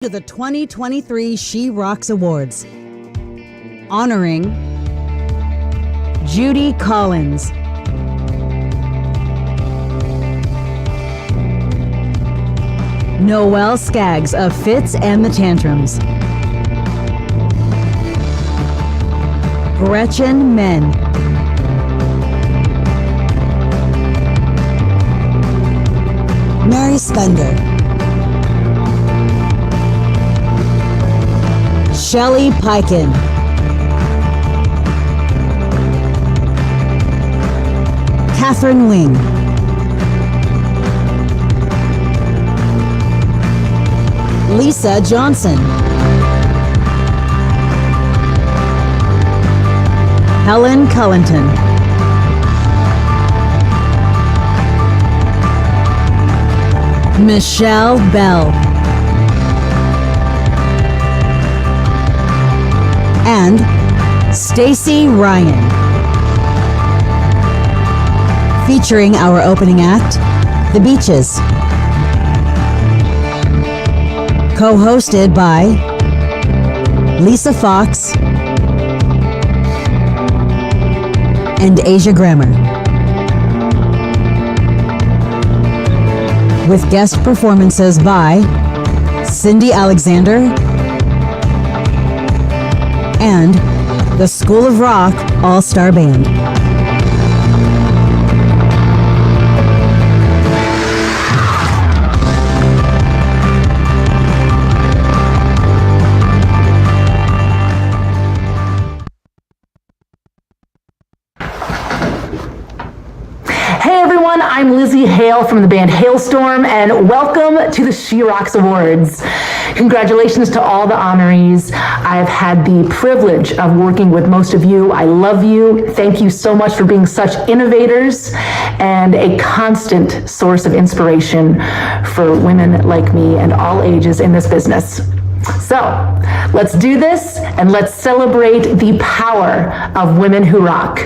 To the 2023 She Rocks Awards, honoring Judy Collins, Noelle Scaggs of Fitz and the Tantrums, Gretchen Menn, Mary Spender, Shelly Peiken, Catherine Wing, Lisa Johnson, Helen Culleton, Michelle Bell, and Stacy Ryan. Featuring our opening act, The Beaches. Co-hosted by Lisa Foxx and Aijia Grammar. With guest performances by Cindy Alexander and the School of Rock All-Star Band. Hey everyone, I'm Lizzie Hale from the band Hailstorm, and welcome to the She Rocks Awards. Congratulations to all the honorees. I've had the privilege of working with most of you. I love you. Thank you so much for being such innovators and a constant source of inspiration for women like me and all ages in this business. So let's do this and let's celebrate the power of women who rock.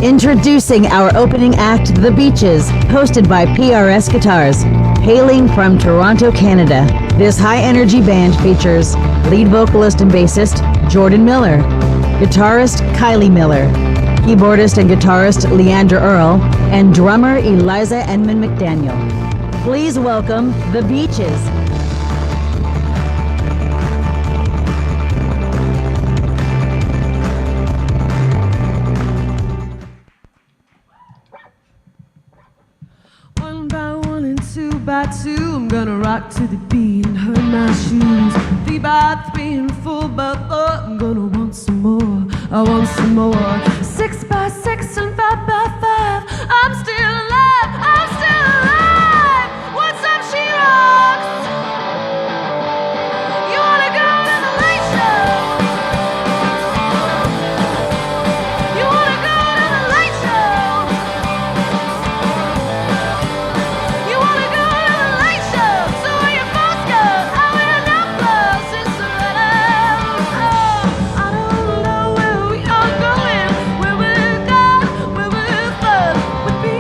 Introducing our opening act, The Beaches, hosted by PRS Guitars. Hailing from Toronto, Canada, this high-energy band features lead vocalist and bassist Jordan Miller, guitarist Kylie Miller, keyboardist and guitarist Leander Earl, and drummer Eliza Edmund McDaniel. Please welcome The Beaches. One by one and two by two, I'm gonna rock to the beat and hurt my shoes. 3 by 3 and 4 by 4, I'm gonna want some more. I want some more. 6 by 6 and 5 by 5, I'm still alive. I'm still alive. What's up, She Rocks? You wanna go to the late show? You wanna go to the late show? You wanna go to the late show? So where your folks go? I wear no clothes, it's a I don't know where we are going, where we're gone, where we're fun. With me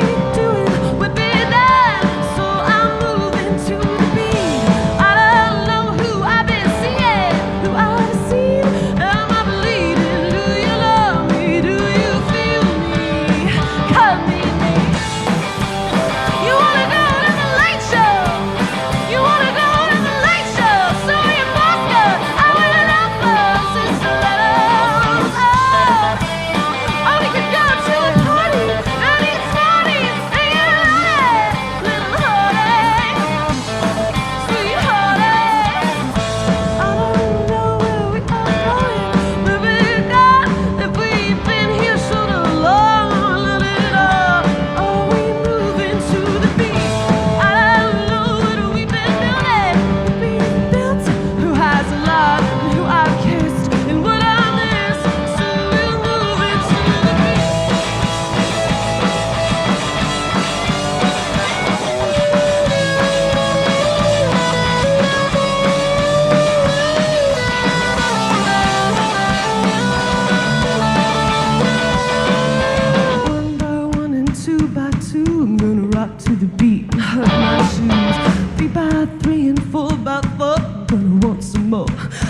3 by 3 and 4 by 4. I'm gonna want some more.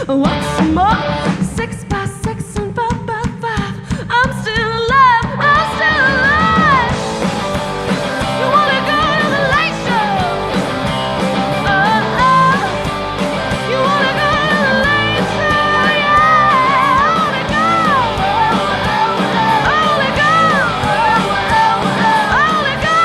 I want some more. 6 by 6 and 5 by 5. I'm still alive. I'm still alive. You wanna go to the light show? You wanna go to the light show? Yeah, I wanna go. I wanna go. I wanna go.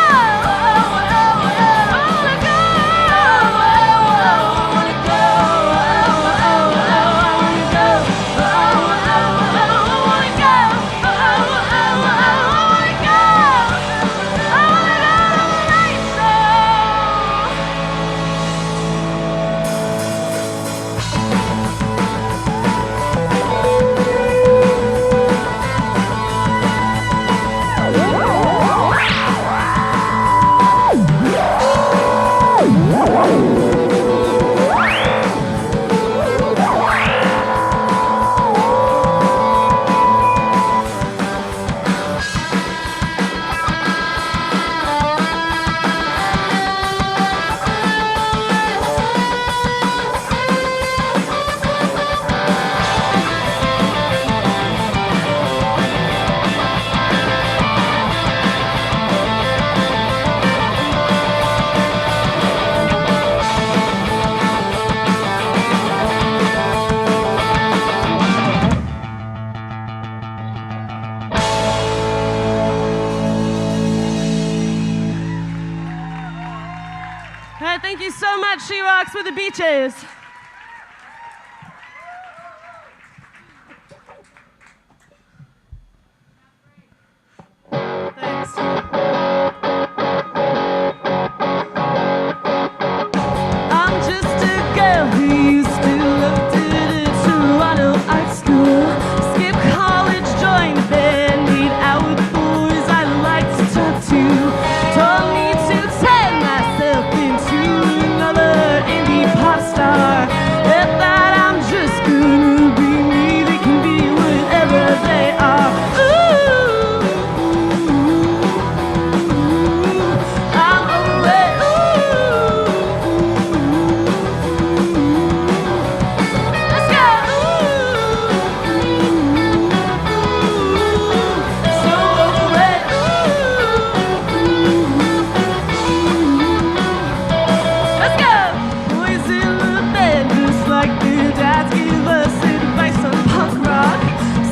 Thank you so much, She Rocks with the Beaches. Thanks. I'm just a girl who used to look to Toronto Art School, skip college, join a band, meet out with boys I like to talk to. Told me to turn myself into another indie pop star. If that I'm just gonna be me, they can be whatever they are. Ooh, I'm over it. Let's go. So over it. Let's go. Boys in the band, just like their dads give us advice on punk rock.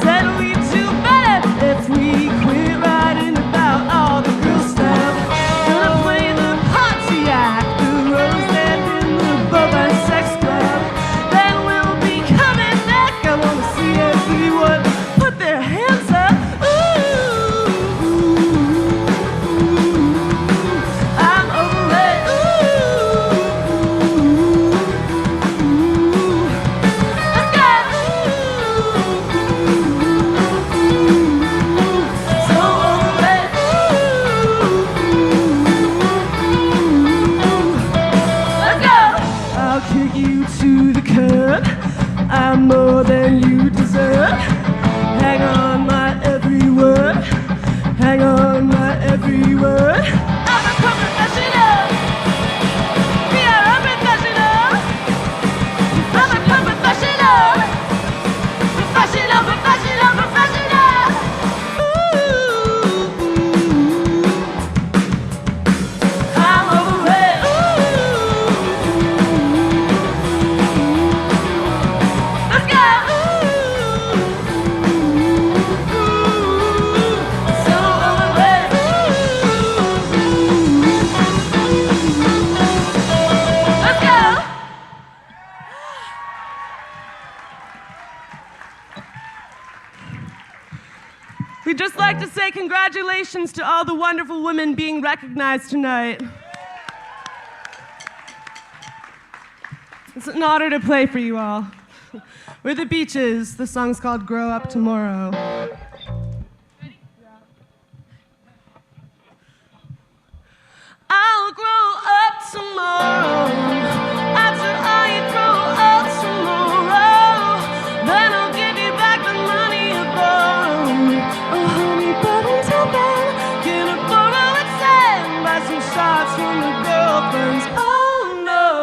Said we'd do better if we quit writing about all the girl stuff. Gonna play the party act, the rose and in the Boba Sex Club. Then we'll be coming back. I wanna see everyone put their hands up. Ooh, I'm over it. Let's go. So over it. Let's go. I'll kick you to the curb. I'm more than you deserve. Hang on my every word. Hang on my every word. I'm a professional. We are a professional. I'm a professional. Professional, professional, professional. Ooh, I'm over it. Let's go. So over it. Let's go. We'd just like to say congratulations to all the wonderful women being recognized tonight. It's an honor to play for you all. We're the Beaches. The song's called Grow Up Tomorrow. I'll grow up tomorrow. After I grow up tomorrow, then I'll give you back the money you borrowed. Oh, honey, but until then, can I borrow it, buy some shots from the girlfriends? Oh, no.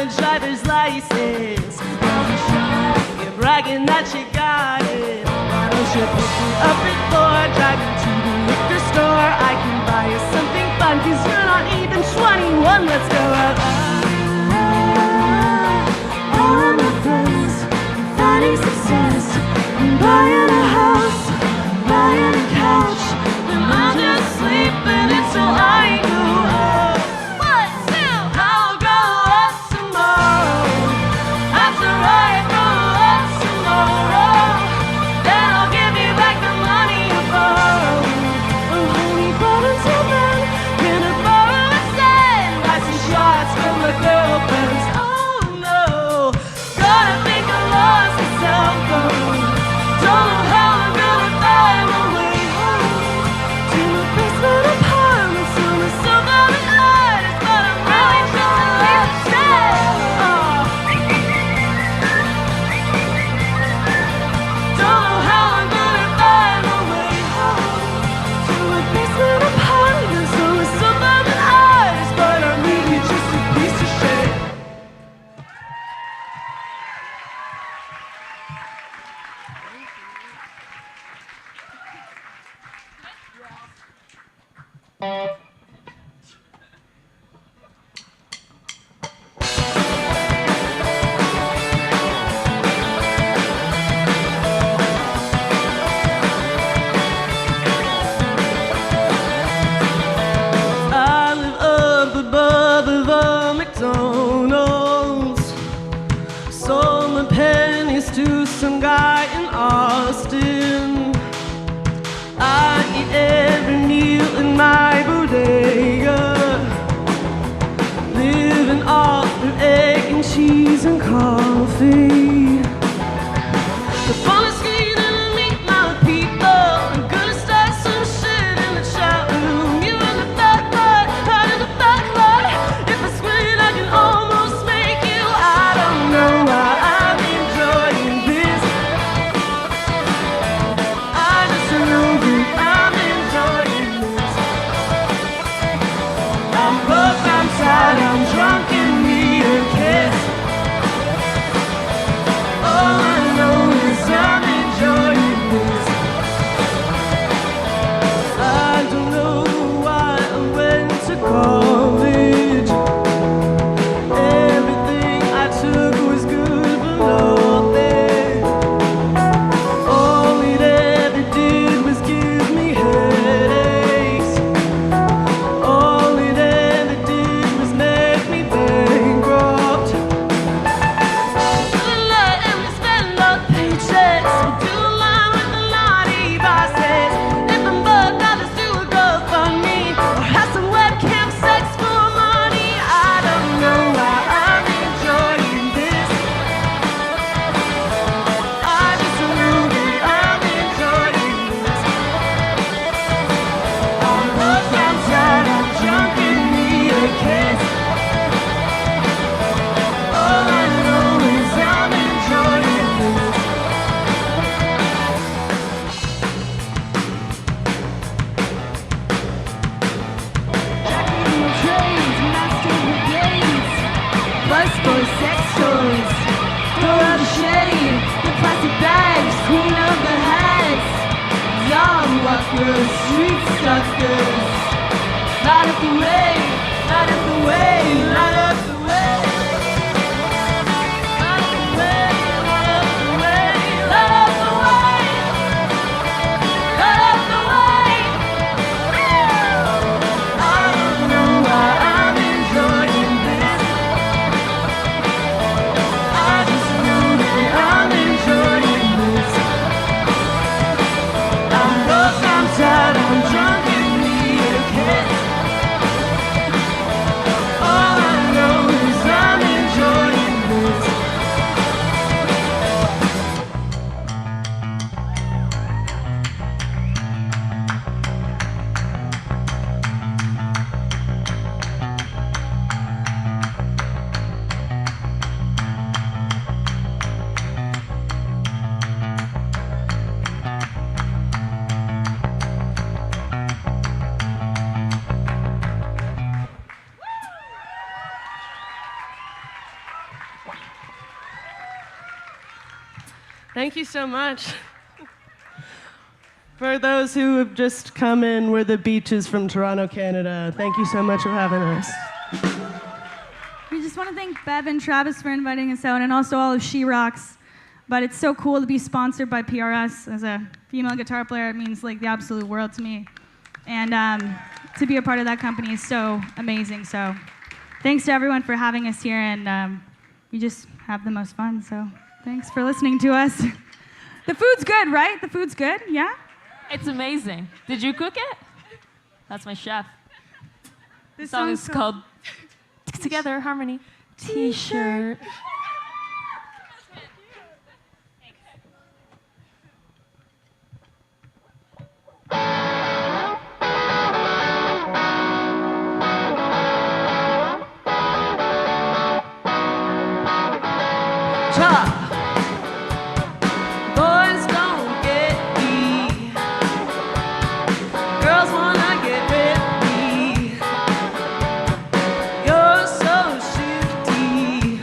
a driver's license. You're bragging that you got it. Why don't you pick me up at 4, drive me to the liquor store? I can buy you something fun, 'cause you're not even 21. Let's go out. All of my friends finding success, buying a house, buying a couch, and I'm just sleeping until I go up. What now? I'll go up tomorrow. After I go up tomorrow, then I'll give you back the money you borrowed. Oh honey, but until then, can I borrow instead? Buy some shots from my girlfriends. Oh no, gonna think I lost my cell phone. Don't know how I'm gonna find my way home to my basement apartment, so my suburban artist, but I'm really just a little sad. Don't know how I'm gonna find my way home to my basement apartment, so my suburban artist, but I'm really just a piece of shit. I live up above the McDonald's. Sold my pennies to some guy in Austin. I eat every meal in my bodega, living off an egg and cheese and coffee. The fun is sweet and I meet my people. I'm gonna start some shit in the chat room. You in the back lot, out in the back lot. If I squint, I can almost make you. I don't know why I'm enjoying this. I just know that I'm enjoying this. I'm broke, I'm tired, I'm drunk and need a kiss. All I know is I'm enjoying this. I don't know why I went to college. Everything I took was good for nothing. All it ever did was give me headaches. All it ever did was make me bankrupt. And we spend our paychecks. We do a line with the naughty bosses. If I'm broke, I'll just do a GoFundMe or have some webcam sex for money. I don't know why I'm enjoying this. I just know that I'm enjoying this. I'm broke, I'm tired, I'm drunk and need a kiss. All I know is I'm enjoying this. Jackie in the trades, master of blades, bus boys, sex toys, throw out the shade, the plastic bags, queen of the hats, dog walkers, street stalkers. Light up the way, light up the way, light up the way. Light up the way, light up the way, light up the way. Light up the way. I don't know why I'm enjoying this. I just know that I'm enjoying this. I'm broke, I'm tired, I'm drunk and need a kiss. All I know is I'm enjoying this. Thank you so much. For those who have just come in, we're the Beaches from Toronto, Canada. Thank you so much for having us. We just want to thank Bev and Travis for inviting us out, and also all of She Rocks. But it's so cool to be sponsored by PRS. As a female guitar player, it means like the absolute world to me. And to be a part of that company is so amazing. So thanks to everyone for having us here, and we just have the most fun. So thanks for listening to us. The food's good, right? The food's good, yeah? It's amazing. Did you cook it? That's my chef. This song is called Together Harmony T-shirt. Boys don't get me. Girls wanna get with me. You're so shifty.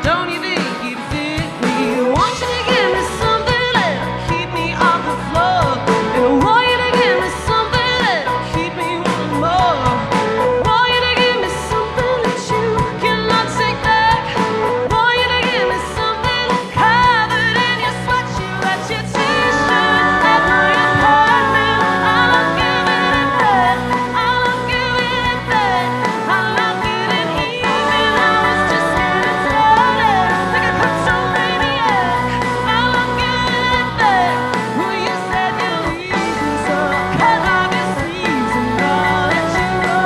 Don't you think you'd fit me? Want you to give me something that'll keep me off the floor. And want you to give me something that'll keep me wanting more. Want you to give me something that you cannot take back. Want you to give me something covered in your sweatshirt, at your t-shirt, at my apartment. I love giving it back. I love giving it back. I love getting even. I was just getting started, like a kleptomaniac. I love giving it back. Well, you said you're leaving, so cut off your sleeves and I'll let you go.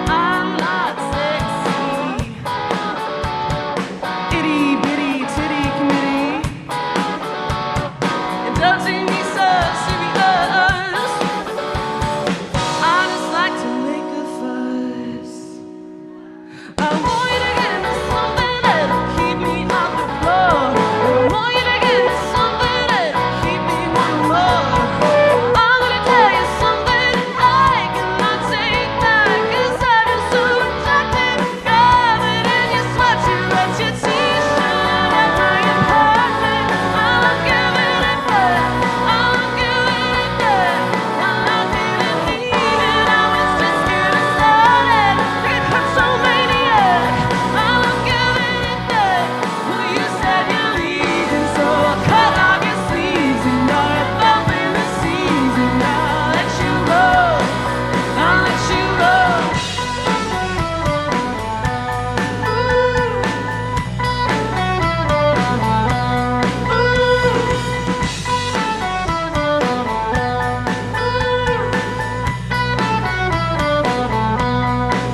I'm not sexy. Itty bitty titty committee. It doesn't need so serious. I just like to make a fuss. I want you to give me something that'll keep me off the floor. I want you to give me something that'll keep me wanting more. I'm gonna tell you something I cannot take back, 'cause I just so attracted, covered in your sweatshirt, at your t-shirt, at my apartment. I love giving it back. I love giving it back. I love getting even. I was just getting started, like a kleptomaniac. I love giving it back. Well, you said you're leaving, so cut off your sleeves and you're a bump in the season. I'll let you go. I'll let you go.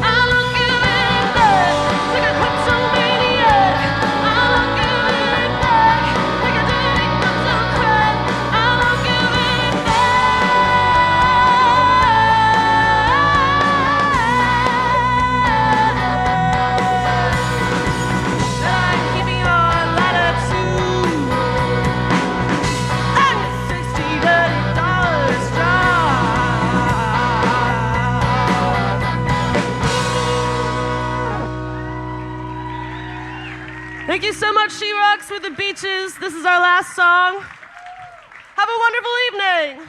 I love giving it back, like a kleptomaniac. I love giving it back, like a dirty kleptocrat. I love giving it back. I'm keeping your ladder too. And $60 strong. Thank you so much, She Rocks with the Beaches. This is our last song. Have a wonderful evening.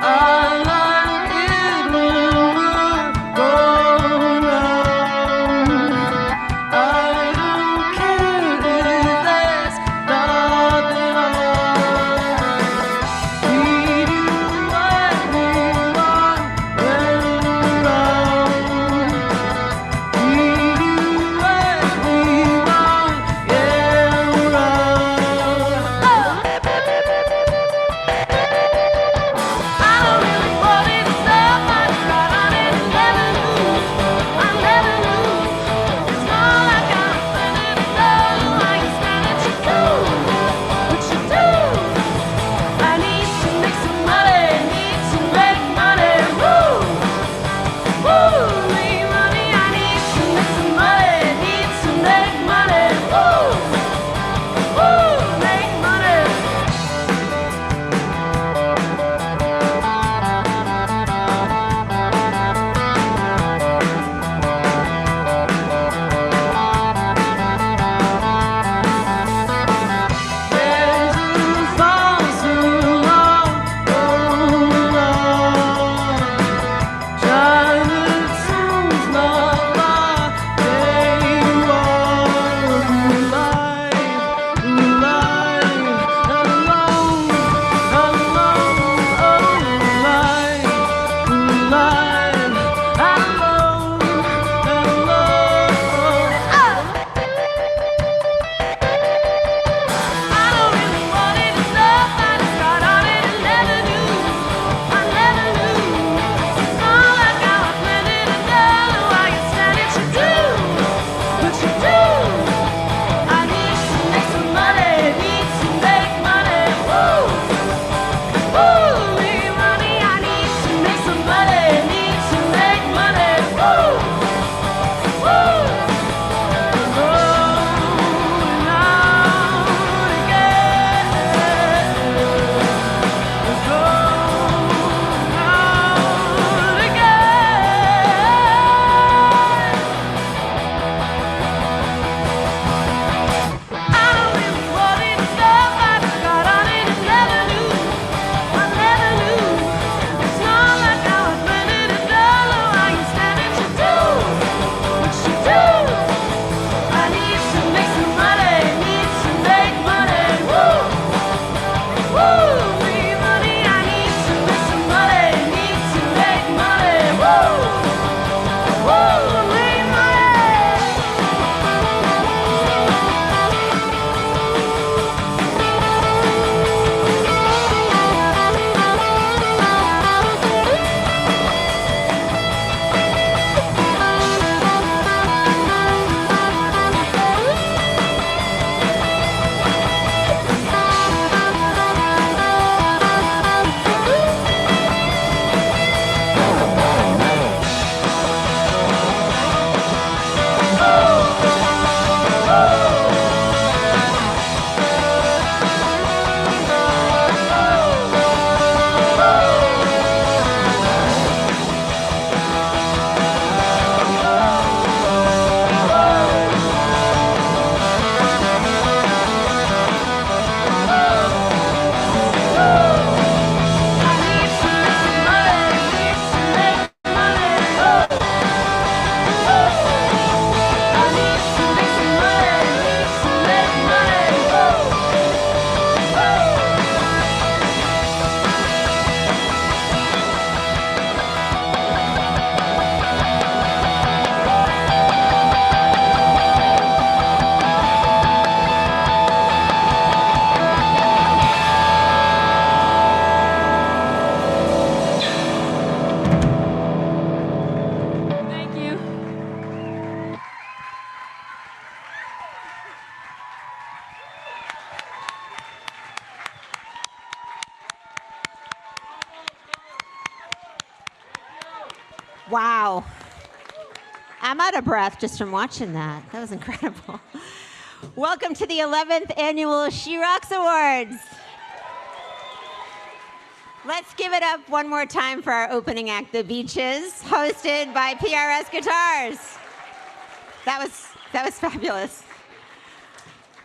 I love Wow. I'm out of breath just from watching that. That was incredible. Welcome to the 11th annual She Rocks Awards. Let's give it up one more time for our opening act, The Beaches, hosted by PRS Guitars. That was fabulous.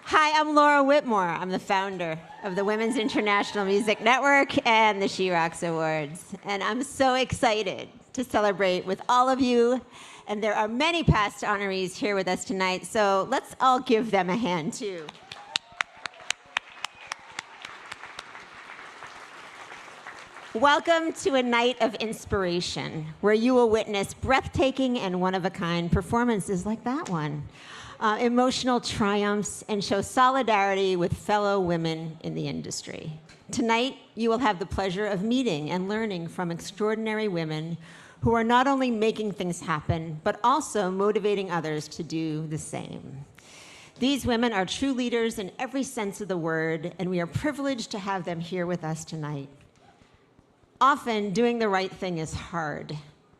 Hi, I'm Laura Whitmore. I'm the founder of the Women's International Music Network and the She Rocks Awards. And I'm so excited to celebrate with all of you. And there are many past honorees here with us tonight, so let's all give them a hand, too. Welcome to a night of inspiration, where you will witness breathtaking and one-of-a-kind performances like that one. Emotional triumphs, and show solidarity with fellow women in the industry. Tonight, you will have the pleasure of meeting and learning from extraordinary women who are not only making things happen, but also motivating others to do the same. These women are true leaders in every sense of the word, and we are privileged to have them here with us tonight. Often, doing the right thing is hard,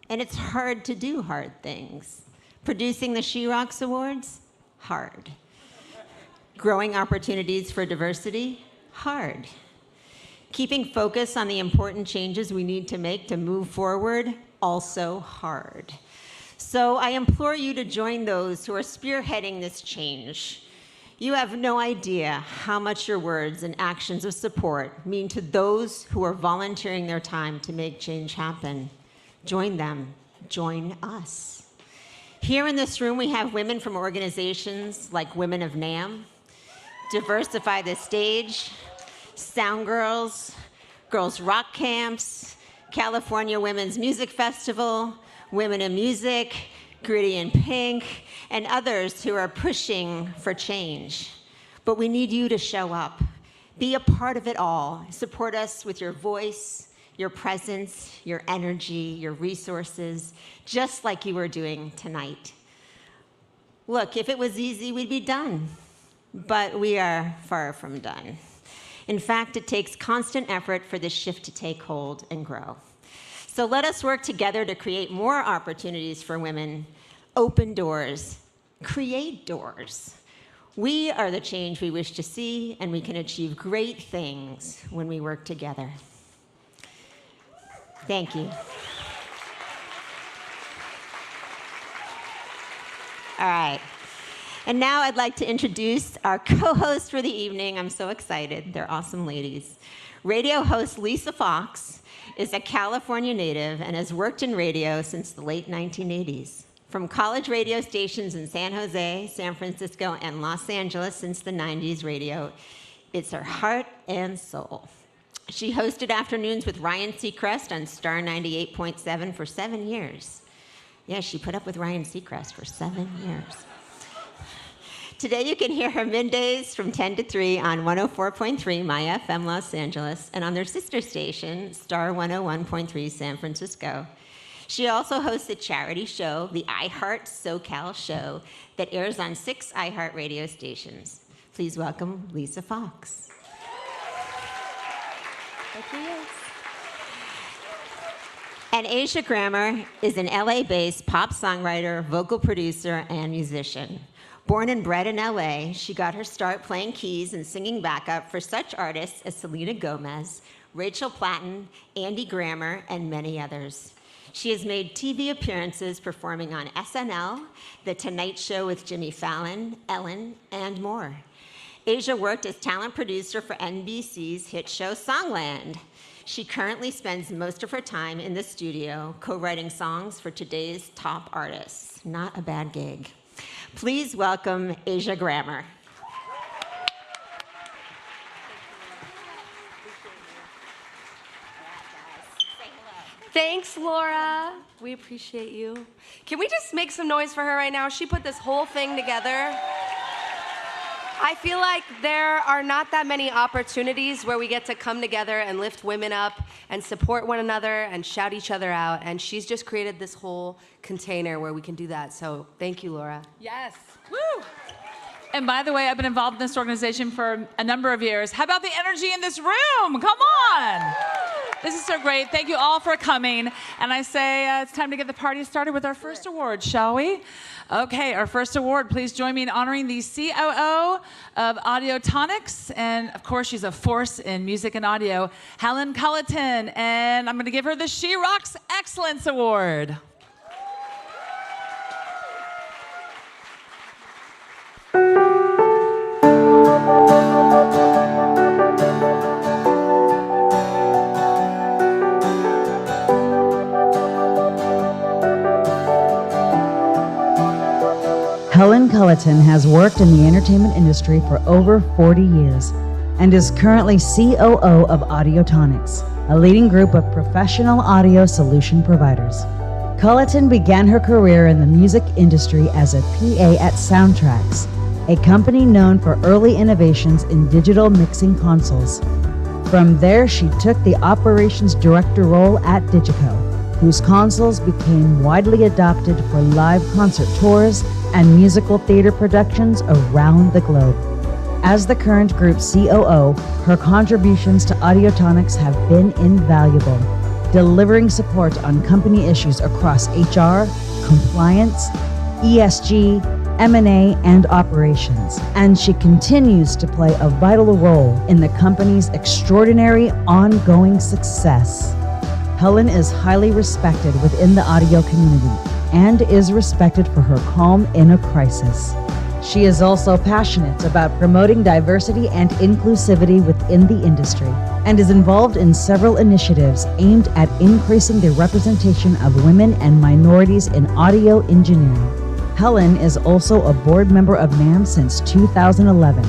and it's hard to do hard things. Producing the She Rocks Awards? Hard. Growing opportunities for diversity? Hard. Keeping focus on the important changes we need to make to move forward? Also hard. So I implore you to join those who are spearheading this change. You have no idea how much your words and actions of support mean to those who are volunteering their time to make change happen. Join them. Join us. Here in this room, we have women from organizations like Women of NAMM, Diversify the Stage, Sound Girls, Girls Rock Camps, California Women's Music Festival, Women in Music, Gritty in Pink, and others who are pushing for change. But we need you to show up. Be a part of it all. Support us with your voice, your presence, your energy, your resources, just like you are doing tonight. Look, if it was easy, we'd be done. But we are far from done. In fact, it takes constant effort for this shift to take hold and grow. So let us work together to create more opportunities for women, open doors, create doors. We are the change we wish to see, and we can achieve great things when we work together. Thank you. All right. And now I'd like to introduce our co-host for the evening. I'm so excited. They're awesome ladies. Radio host Lisa Foxx is a California native and has worked in radio since the late 1980s. From college radio stations in San Jose, San Francisco, and Los Angeles since the 90s radio, it's her heart and soul. She hosted afternoons with Ryan Seacrest on Star 98.7 for 7 years. Yeah, she put up with Ryan Seacrest for 7 years. Today you can hear her middays from 10 to 3 on 104.3 My FM Los Angeles and on their sister station, Star 101.3 San Francisco. She also hosts a charity show, the iHeart SoCal Show, that airs on 6 iHeart radio stations. Please welcome Lisa Foxx. And Aijia Grammer is an LA-based pop songwriter, vocal producer, and musician. Born and bred in LA, she got her start playing keys and singing backup for such artists as Selena Gomez, Rachel Platten, Andy Grammer, and many others. She has made TV appearances performing on SNL, The Tonight Show with Jimmy Fallon, Ellen, and more. Aijia worked as talent producer for NBC's hit show Songland. She currently spends most of her time in the studio co-writing songs for today's top artists. Not a bad gig. Please welcome Aijia Grammer. Thanks, Laura. We appreciate you. Can we just make some noise for her right now? She put this whole thing together. I feel like there are not that many opportunities where we get to come together and lift women up and support one another and shout each other out. And she's just created this whole container where we can do that. So thank you, Laura. Yes. Woo! And by the way, I've been involved in this organization for a number of years. How about the energy in this room? Come on! This is so great. Thank you all for coming. And I say it's time to get the party started with our first award, shall we? Okay, our first award. Please join me in honoring the COO of Audiotonics. And of course, she's a force in music and audio, Helen Culleton. And I'm going to give her the She Rocks Excellence Award. Helen Culleton has worked in the entertainment industry for over 40 years and is currently COO of Audiotonics, a leading group of professional audio solution providers. Culleton began her career in the music industry as a PA at Soundtracks, a company known for early innovations in digital mixing consoles. From there, she took the operations director role at Digico, whose consoles became widely adopted for live concert tours and musical theater productions around the globe. As the current group COO, her contributions to Audiotonics have been invaluable, delivering support on company issues across HR, compliance, ESG, M&A, and operations. And she continues to play a vital role in the company's extraordinary ongoing success. Helen is highly respected within the audio community and is respected for her calm in a crisis. She is also passionate about promoting diversity and inclusivity within the industry and is involved in several initiatives aimed at increasing the representation of women and minorities in audio engineering. Helen is also a board member of NAMM since 2011,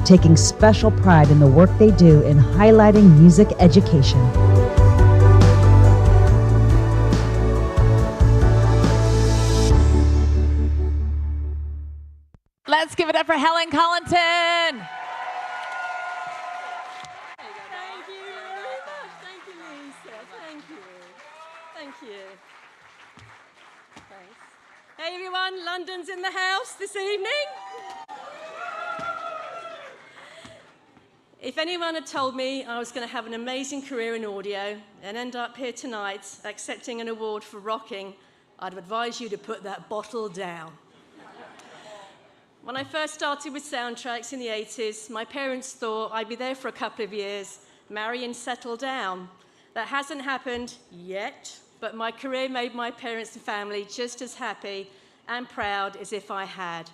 taking special pride in the work they do in highlighting music education. Let's give it up for Helen Culleton. Thank you very much. Thank you, Lisa. Thank you. Thank you. Thanks. Hey, everyone. London's in the house this evening. If anyone had told me I was going to have an amazing career in audio and end up here tonight accepting an award for rocking, I'd advise you to put that bottle down. When I first started with Soundtracks in the 80s, my parents thought I'd be there for a couple of years, marry and settle down. That hasn't happened yet, but my career made my parents and family just as happy and proud as if I had.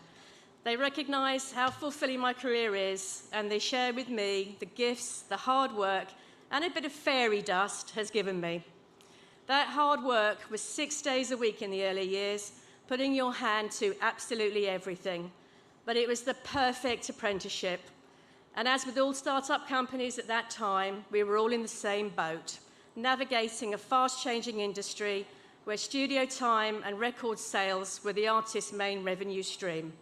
They recognise how fulfilling my career is, and they share with me the gifts, the hard work, and a bit of fairy dust has given me. That hard work was 6 days a week in the early years, putting your hand to absolutely everything. But it was the perfect apprenticeship. And as with all startup companies at that time, we were all in the same boat, navigating a fast-changing industry where studio time and record sales were the artist's main revenue stream.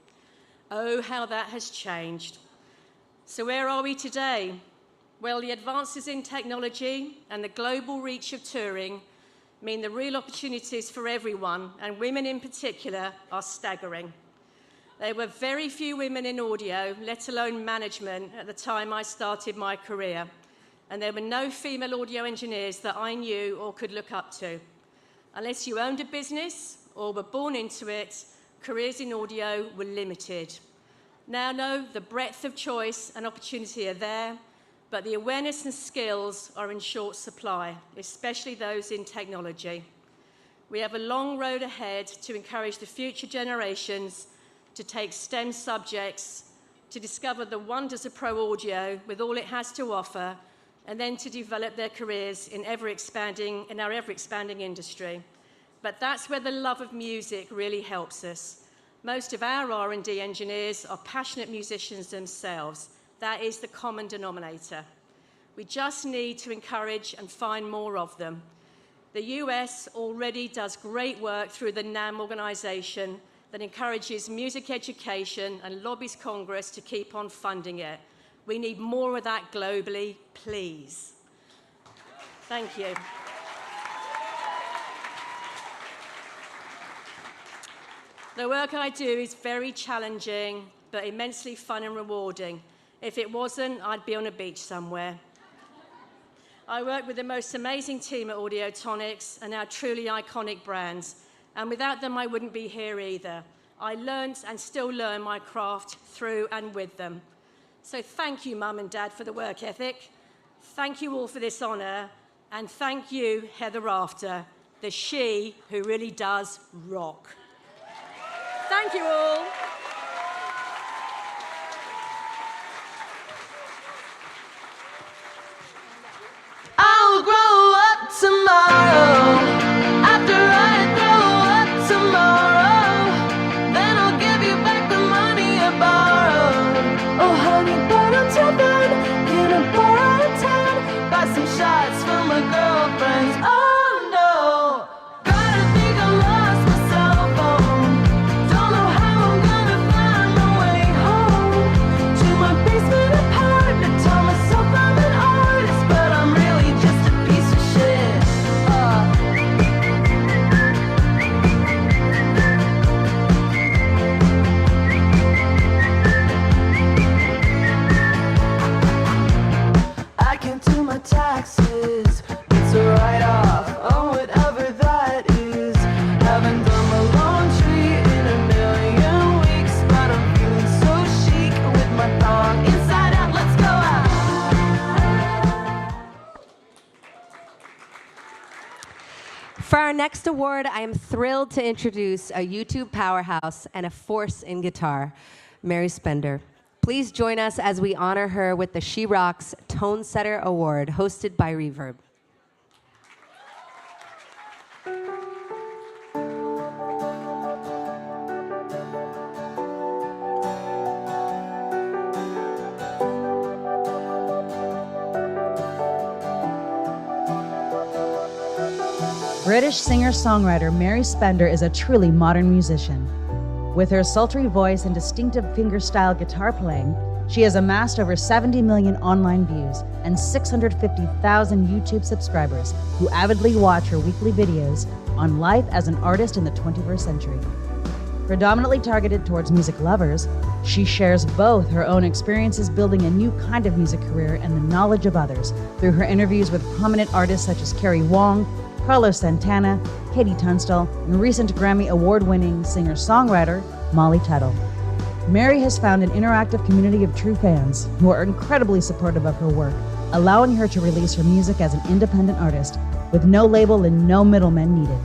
Oh, how that has changed. So where are we today? Well, the advances in technology and the global reach of touring mean the real opportunities for everyone, and women in particular, are staggering. There were very few women in audio, let alone management, at the time I started my career. And there were no female audio engineers that I knew or could look up to. Unless you owned a business or were born into it, careers in audio were limited. Now, no, the breadth of choice and opportunity are there, but the awareness and skills are in short supply, especially those in technology. We have a long road ahead to encourage the future generations to take STEM subjects, to discover the wonders of pro audio with all it has to offer, and then to develop their careers in our ever-expanding industry. But that's where the love of music really helps us. Most of our R&D engineers are passionate musicians themselves. That is the common denominator. We just need to encourage and find more of them. The US already does great work through the NAMM organization that encourages music education and lobbies Congress to keep on funding it. We need more of that globally, please. Thank you. The work I do is very challenging, but immensely fun and rewarding. If it wasn't, I'd be on a beach somewhere. I work with the most amazing team at Audiotonics and our truly iconic brands. And without them, I wouldn't be here either. I learned and still learn my craft through and with them. So thank you, Mum and Dad, for the work ethic. Thank you all for this honor. And thank you, Heather Rafter, the she who really does rock. Thank you all. I'll grow up tomorrow. After I grow up tomorrow, then I'll give you back the money I borrowed. Oh honey, but until then, can I borrow 10? Buy some shots for my girlfriends. Oh no, gotta think I lost my cell phone. Don't know how I'm gonna find my way home to my basement apartment. Tell myself I'm an artist, but I'm really just a piece of shit. I can't do my taxes, it's a write-off, oh whatever that is. Haven't done my laundry in a million weeks, but I'm feeling so chic with my thong inside out. Let's go out. For our next award, I am thrilled to introduce a YouTube powerhouse and a force in guitar, Mary Spender. Please join us as we honor her with the She Rocks Tone Setter Award, hosted by Reverb. British singer-songwriter Mary Spender is a truly modern musician. With her sultry voice and distinctive fingerstyle guitar playing, she has amassed over 70 million online views and 650,000 YouTube subscribers who avidly watch her weekly videos on life as an artist in the 21st century. Predominantly targeted towards music lovers, she shares both her own experiences building a new kind of music career and the knowledge of others through her interviews with prominent artists such as Carrie Wong, Carlos Santana, Katie Tunstall, and recent Grammy Award-winning singer-songwriter Molly Tuttle. Mary has found an interactive community of true fans who are incredibly supportive of her work, allowing her to release her music as an independent artist with no label and no middlemen needed.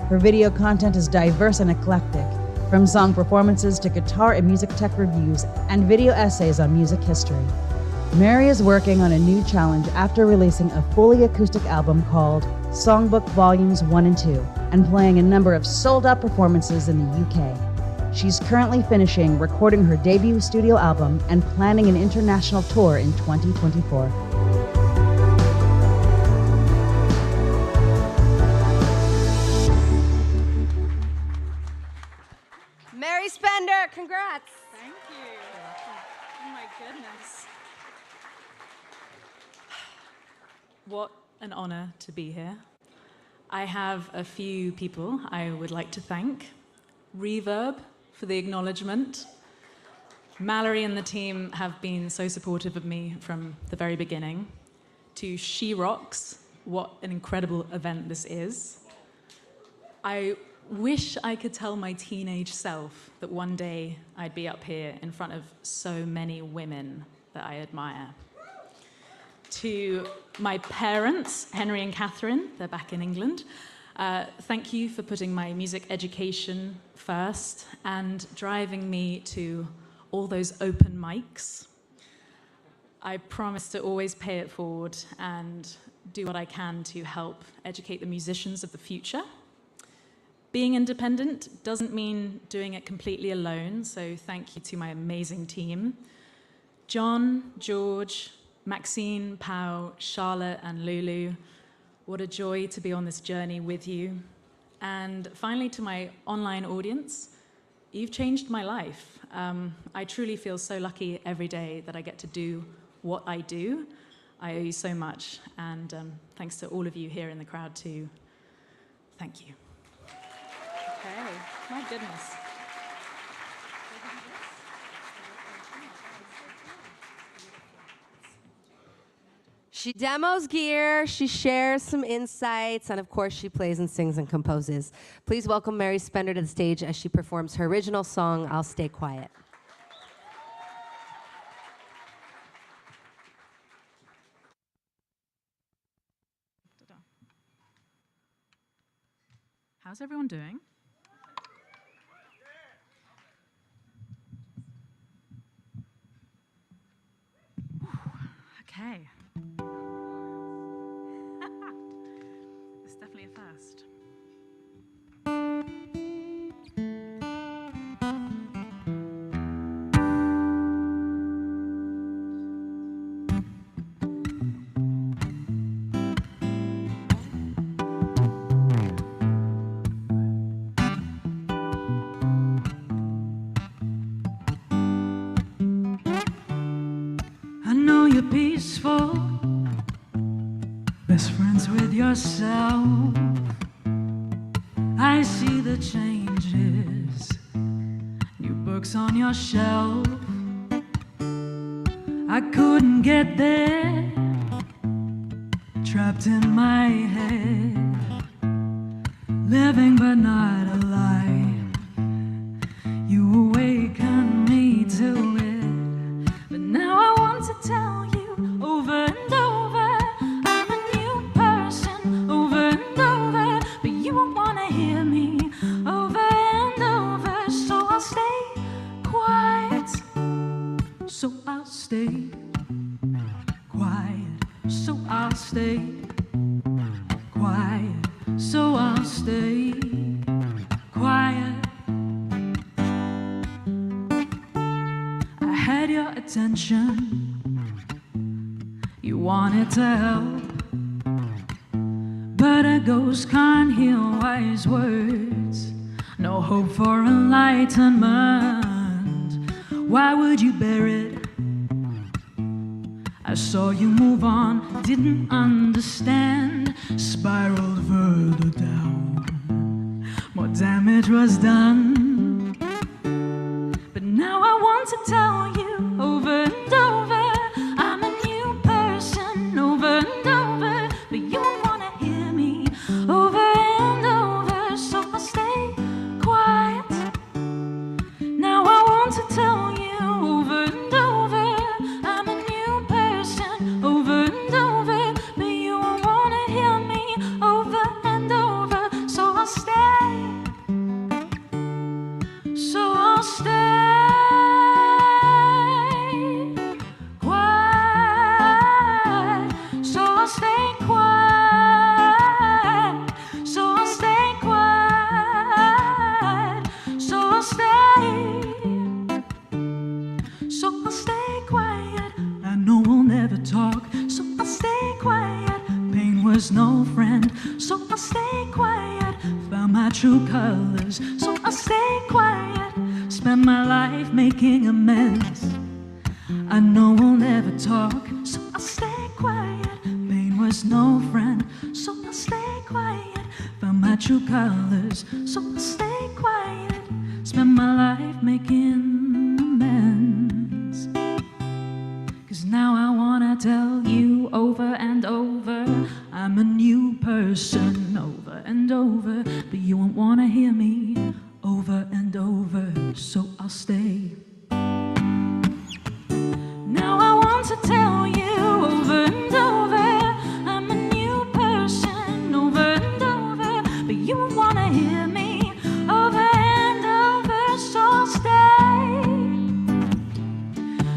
Her video content is diverse and eclectic, from song performances to guitar and music tech reviews and video essays on music history. Mary is working on a new challenge after releasing a fully acoustic album called Songbook Volumes 1 and 2 and playing a number of sold-out performances in the UK. She's currently finishing recording her debut studio album and planning an international tour in 2024. Mary Spender, congrats. Thank you. Oh my goodness. What an honor to be here. I have a few people I would like to thank. Reverb for the acknowledgement. Mallory and the team have been so supportive of me from the very beginning. To She Rocks, what an incredible event this is. I wish I could tell my teenage self that one day I'd be up here in front of so many women that I admire. To my parents, Henry and Catherine, they're back in England. Thank you for putting my music education first and driving me to all those open mics. I promise to always pay it forward and do what I can to help educate the musicians of the future. Being independent doesn't mean doing it completely alone, so thank you to my amazing team. John, George, Maxine, Pau, Charlotte, and Lulu, what a joy to be on this journey with you. And finally, to my online audience, you've changed my life. I truly feel so lucky every day that I get to do what I do. I owe you so much, and thanks to all of you here in the crowd too. Thank you. Okay, my goodness. She demos gear, she shares some insights, and of course she plays and sings and composes. Please welcome Mary Spender to the stage as she performs her original song, I'll Stay Quiet. How's everyone doing? Okay. It's definitely a first. Peaceful, best friends with yourself. I see the changes, new books on your shelf. I couldn't get there, trapped in my head, living but not alive. You awakened me to it, but now I want to tell you over and over, I'm a new person, over and over, but you won't want to hear me, over and over, so I'll stay quiet, so I'll stay quiet, so I'll stay quiet, so I'll stay quiet. I had your attention, you wanted to help, but a ghost can't hear wise words. No hope for enlightenment. Why would you bear it? I saw you move on, didn't understand, spiraled further down. More damage was done. But now I want to tell you over and over, I'm a new person, over and over, but you won't want to hear me, over and over, so I'll stay quiet. Now I want to tell you over and over, I'm a new person, over and over, but you won't want to hear me, over and over, so I'll stay, so I'll stay. No friend, so I'll stay quiet. Found my true colors, so I'll stay quiet. Spend my life making amends. I know we'll never talk, so I'll stay quiet. Pain was no friend, so I'll stay quiet. Found my true colors, so I'll stay quiet. Spend my life making amends. 'Cause now I wanna tell you over and over, I'm a new person, over and over, but you won't want to hear me, over and over, so I'll stay. Now I want to tell you over and over, I'm a new person, over and over, but you won't want to hear me, over and over, so I'll stay.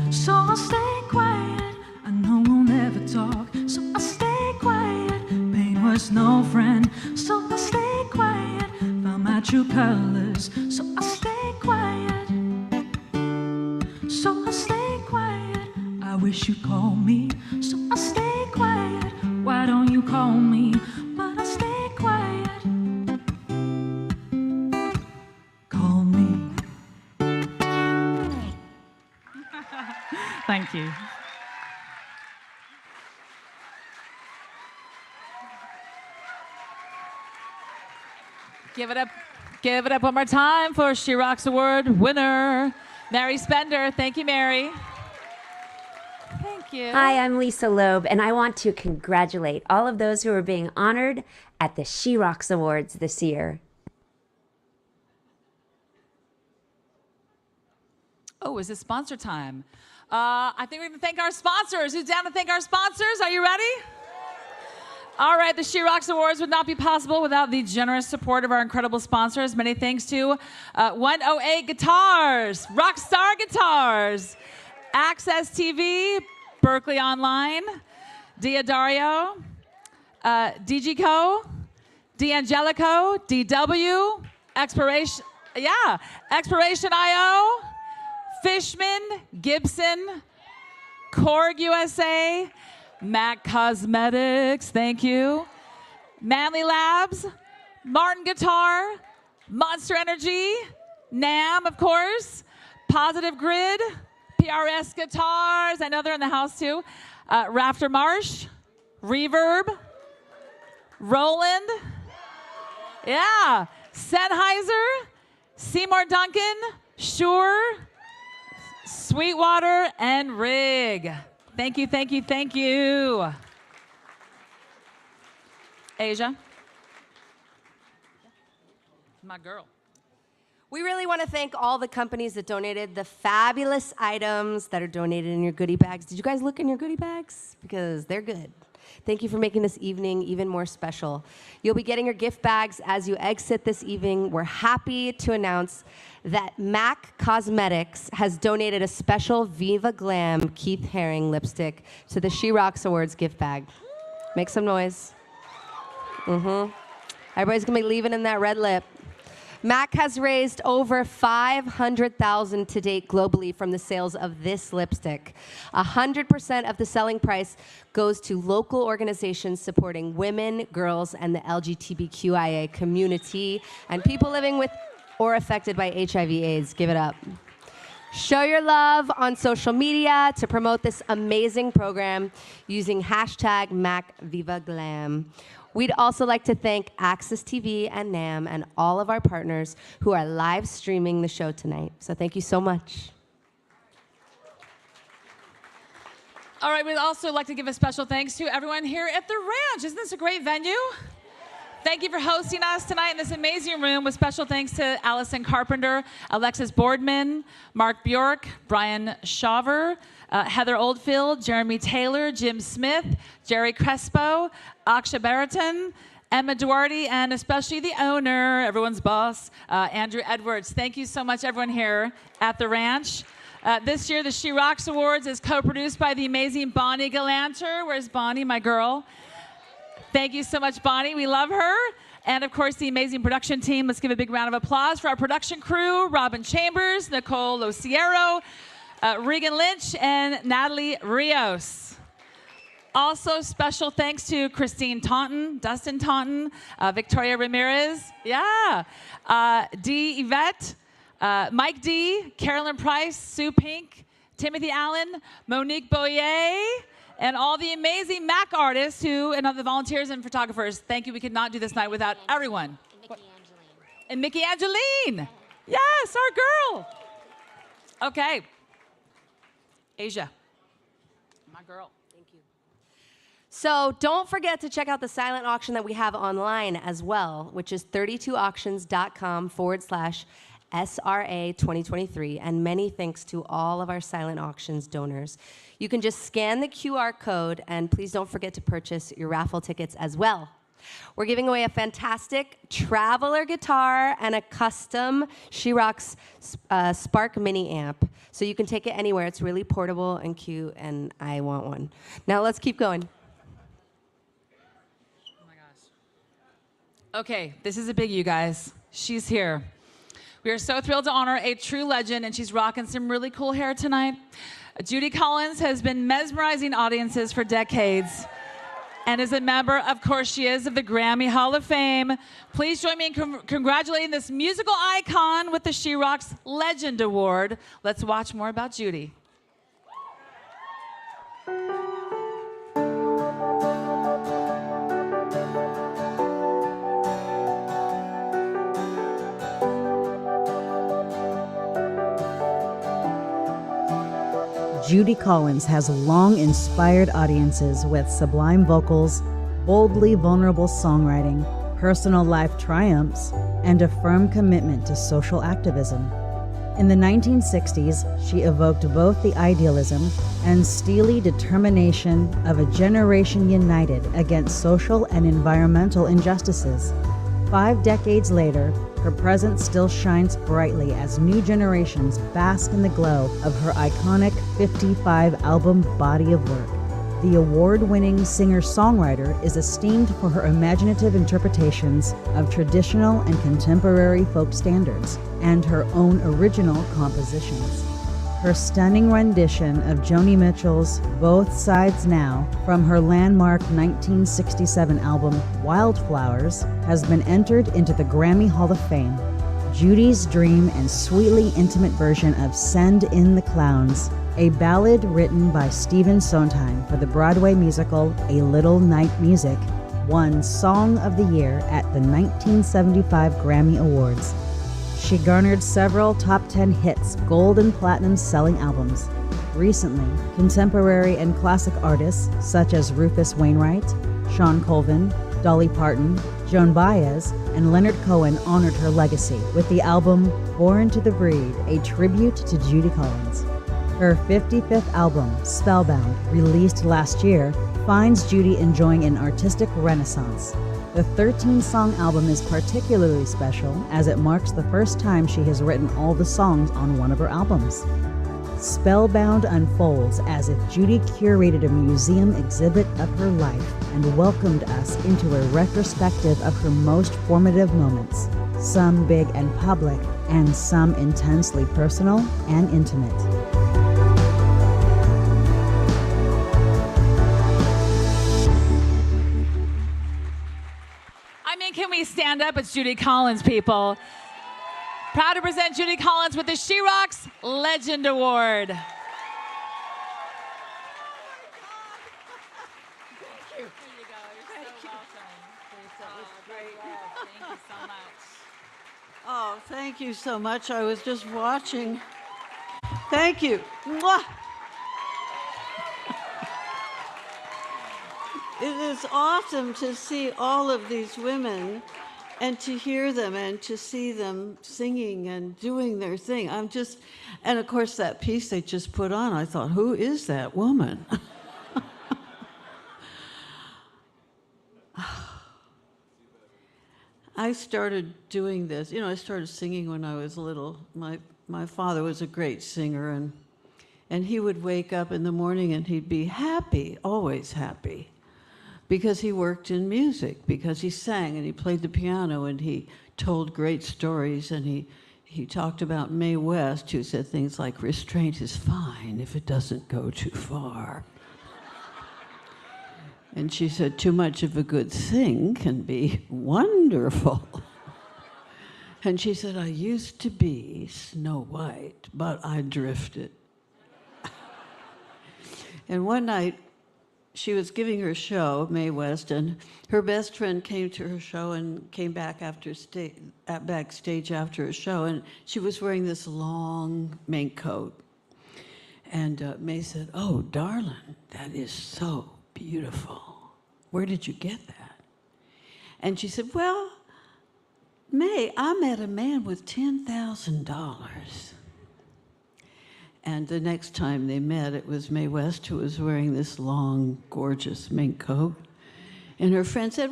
So I'll stay quiet, I know we'll never talk, so I'll stay quiet. Was no friend, so I'll stay quiet. Found my true colors, so I'll stay quiet. So I'll stay quiet. I wish you'd call me, so I'll stay quiet. Why don't you call me? But I'll stay quiet. Call me. Thank you. Give it up one more time for She Rocks Award winner, Mary Spender. Thank you, Mary. Thank you. Hi, I'm Lisa Loeb, and I want to congratulate all of those who are being honored at the She Rocks Awards this year. Oh, is it sponsor time? I think we're going to thank our sponsors. Who's down to thank our sponsors? Are you ready? All right, the She Rocks Awards would not be possible without the generous support of our incredible sponsors. Many thanks to 108 Guitars, Rockstar Guitars, Access TV, Berkeley Online, Diadario, DGCO, D'Angelico, DW, Exploration.io, Fishman, Gibson, Korg USA, MAC Cosmetics, thank you, Manly Labs, Martin Guitar, Monster Energy, NAMM, of course, Positive Grid, PRS Guitars, I know they're in the house too, Rafter Marsh, Reverb, Roland, yeah, Sennheiser, Seymour Duncan, Shure, Sweetwater, and Rig. Thank you, thank you, thank you. Aijia. My girl. We really want to thank all the companies that donated the fabulous items that are donated in your goodie bags. Did you guys look in your goodie bags? Because they're good. Thank you for making this evening even more special. You'll be getting your gift bags as you exit this evening. We're happy to announce that MAC Cosmetics has donated a special Viva Glam Keith Haring lipstick to the She Rocks Awards gift bag. Make some noise. Everybody's gonna be leaving in that red lip. MAC has raised over $500,000 to date globally from the sales of this lipstick. 100% of the selling price goes to local organizations supporting women, girls, and the LGBTQIA community, and people living with or affected by HIV/AIDS. Give it up. Show your love on social media to promote this amazing program using hashtag MacVivaGlam. We'd also like to thank Access TV and NAMM and all of our partners who are live streaming the show tonight. So thank you so much. All right, we'd also like to give a special thanks to everyone here at the Ranch. Isn't this a great venue? Thank you for hosting us tonight in this amazing room, with special thanks to Allison Carpenter, Alexis Boardman, Mark Bjork, Brian Shaver, Heather Oldfield, Jeremy Taylor, Jim Smith, Jerry Crespo, Aksha Baraton, Emma Duarte, and especially the owner, everyone's boss, Andrew Edwards. Thank you so much, everyone here at the Ranch. This year, the She Rocks Awards is co-produced by the amazing Bonnie Galanter. Where's Bonnie, my girl? Thank you so much, Bonnie. We love her. And of course, the amazing production team. Let's give a big round of applause for our production crew: Robin Chambers, Nicole Lociero, Regan Lynch, and Natalie Rios. Also, special thanks to Christine Taunton, Dustin Taunton, Victoria Ramirez, Dee Yvette, Mike D, Carolyn Price, Sue Pink, Timothy Allen, Monique Boyer, and all the amazing MAC artists and other volunteers and photographers. Thank you. We could not do this night without everyone. And Mickey Angeline. Yes, our girl. Okay. Aijia, my girl. Thank you. So don't forget to check out the silent auction that we have online as well, which is 32auctions.com/SRA 2023. And many thanks to all of our silent auctions donors. You can just scan the QR code, and please don't forget to purchase your raffle tickets as well. We're giving away a fantastic Traveler guitar and a custom She Rocks Spark mini amp. So you can take it anywhere. It's really portable and cute, and I want one. Now let's keep going. Oh my gosh. Okay, this is a biggie, you guys. She's here. We are so thrilled to honor a true legend, and she's rocking some really cool hair tonight. Judy Collins has been mesmerizing audiences for decades and is a member, of course she is, of the Grammy Hall of Fame. Please join me in congratulating this musical icon with the She Rocks Legend Award. Let's watch more about Judy. Judy Collins has long inspired audiences with sublime vocals, boldly vulnerable songwriting, personal life triumphs, and a firm commitment to social activism. In the 1960s, she evoked both the idealism and steely determination of a generation united against social and environmental injustices. 5 decades later, her presence still shines brightly as new generations bask in the glow of her iconic 55-album body of work. The award-winning singer-songwriter is esteemed for her imaginative interpretations of traditional and contemporary folk standards and her own original compositions. Her stunning rendition of Joni Mitchell's Both Sides Now from her landmark 1967 album Wildflowers has been entered into the Grammy Hall of Fame. Judy's dream and sweetly intimate version of Send in the Clowns, a ballad written by Stephen Sondheim for the Broadway musical A Little Night Music, won Song of the Year at the 1975 Grammy Awards. She garnered several top 10 hits, gold and platinum selling albums. Recently, contemporary and classic artists such as Rufus Wainwright, Sean Colvin, Dolly Parton, Joan Baez, and Leonard Cohen honored her legacy with the album Born to the Breed, a tribute to Judy Collins. Her 55th album, Spellbound, released last year, finds Judy enjoying an artistic renaissance. The 13-song album is particularly special as it marks the first time she has written all the songs on one of her albums. Spellbound unfolds as if Judy curated a museum exhibit of her life and welcomed us into a retrospective of her most formative moments, some big and public, and some intensely personal and intimate. Can we stand up? It's Judy Collins, people. Proud to present Judy Collins with the She Rocks Legend Award. Thank you. Here you go. You're so welcome. That was great. Thank you so much. Oh, thank you so much. I was just watching. Thank you. Mwah. It is awesome to see all of these women and to hear them and to see them singing and doing their thing. And of course that piece they just put on, I thought, who is that woman? I started doing this, I started singing when I was little. My father was a great singer, and he would wake up in the morning and he'd be happy, always happy. Because he worked in music, because he sang and he played the piano and he told great stories, and he talked about Mae West, who said things like, restraint is fine if it doesn't go too far. And she said, too much of a good thing can be wonderful. And she said, I used to be Snow White, but I drifted. And one night, she was giving her show, Mae West, and her best friend came to her show and came back backstage after her show, and she was wearing this long mink coat. And Mae said, oh, darling, that is so beautiful. Where did you get that? And she said, well, Mae, I met a man with $10,000. And the next time they met, it was Mae West who was wearing this long, gorgeous mink coat. And her friend said,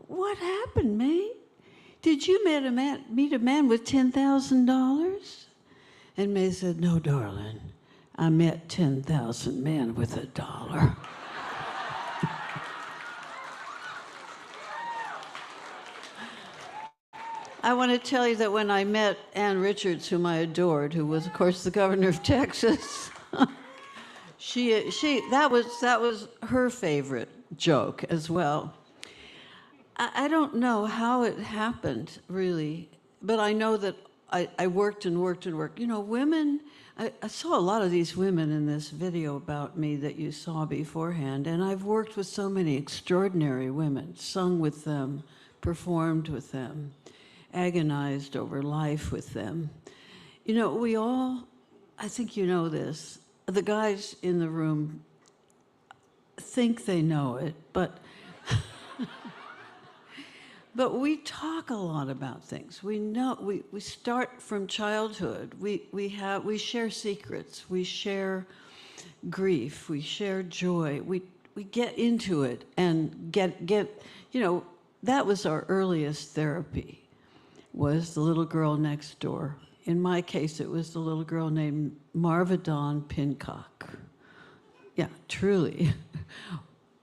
what happened, Mae? Did you meet a man with $10,000? And Mae said, no, darling, I met 10,000 men with $1. I want to tell you that when I met Ann Richards, whom I adored, who was, of course, the governor of Texas, that was her favorite joke as well. I don't know how it happened, really, but I know that I worked and worked and worked. Women, I saw a lot of these women in this video about me that you saw beforehand, and I've worked with so many extraordinary women, sung with them, performed with them, agonized over life with them. We all, I think you know this, the guys in the room think they know it, but but we talk a lot about things. We know, we start from childhood. We share secrets. We share grief. We share joy. We get into it and get, you know, that was our earliest therapy, was the little girl next door. In my case, it was the little girl named Marva Dawn Pincock. Yeah, truly.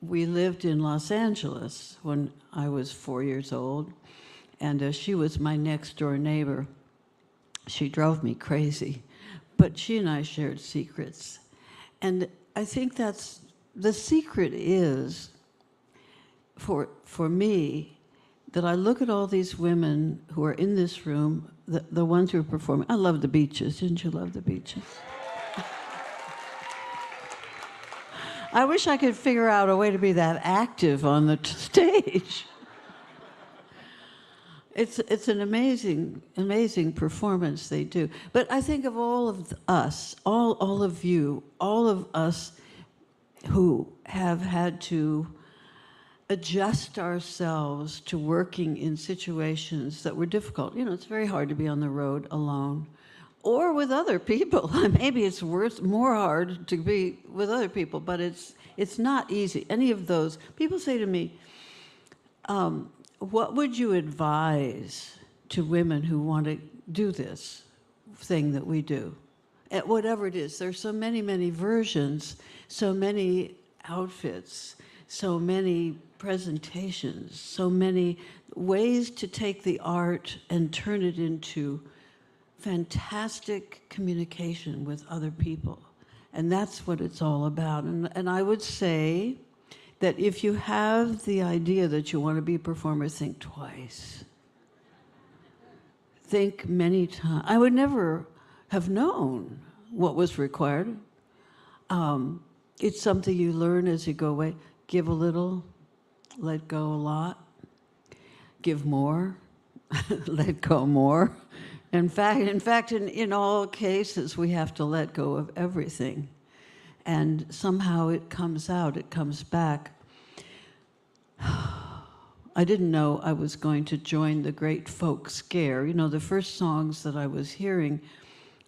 We lived in Los Angeles when I was 4 years old, and she was my next door neighbor. She drove me crazy, but she and I shared secrets. And I think that's, the secret is, for me, that I look at all these women who are in this room, the ones who are performing. I love the beaches. Didn't you love the beaches? I wish I could figure out a way to be that active on the stage. It's an amazing, amazing performance they do. But I think of all of us, all of you, all of us who have had to adjust ourselves to working in situations that were difficult. You know, it's very hard to be on the road alone or with other people. Maybe it's more hard to be with other people, but it's not easy. Any of those. People say to me, what would you advise to women who want to do this thing that we do? At whatever it is. There's so many, many versions, so many outfits, so many presentations, so many ways to take the art and turn it into fantastic communication with other people. And that's what it's all about. And I would say that if you have the idea that you want to be a performer, think twice. Think many times. I would never have known what was required. It's something you learn as you go away. Give a little, let go a lot. Give more, let go more. In fact, in all cases, we have to let go of everything. And somehow it comes out, it comes back. I didn't know I was going to join the great folk scare. You know, the first songs that I was hearing,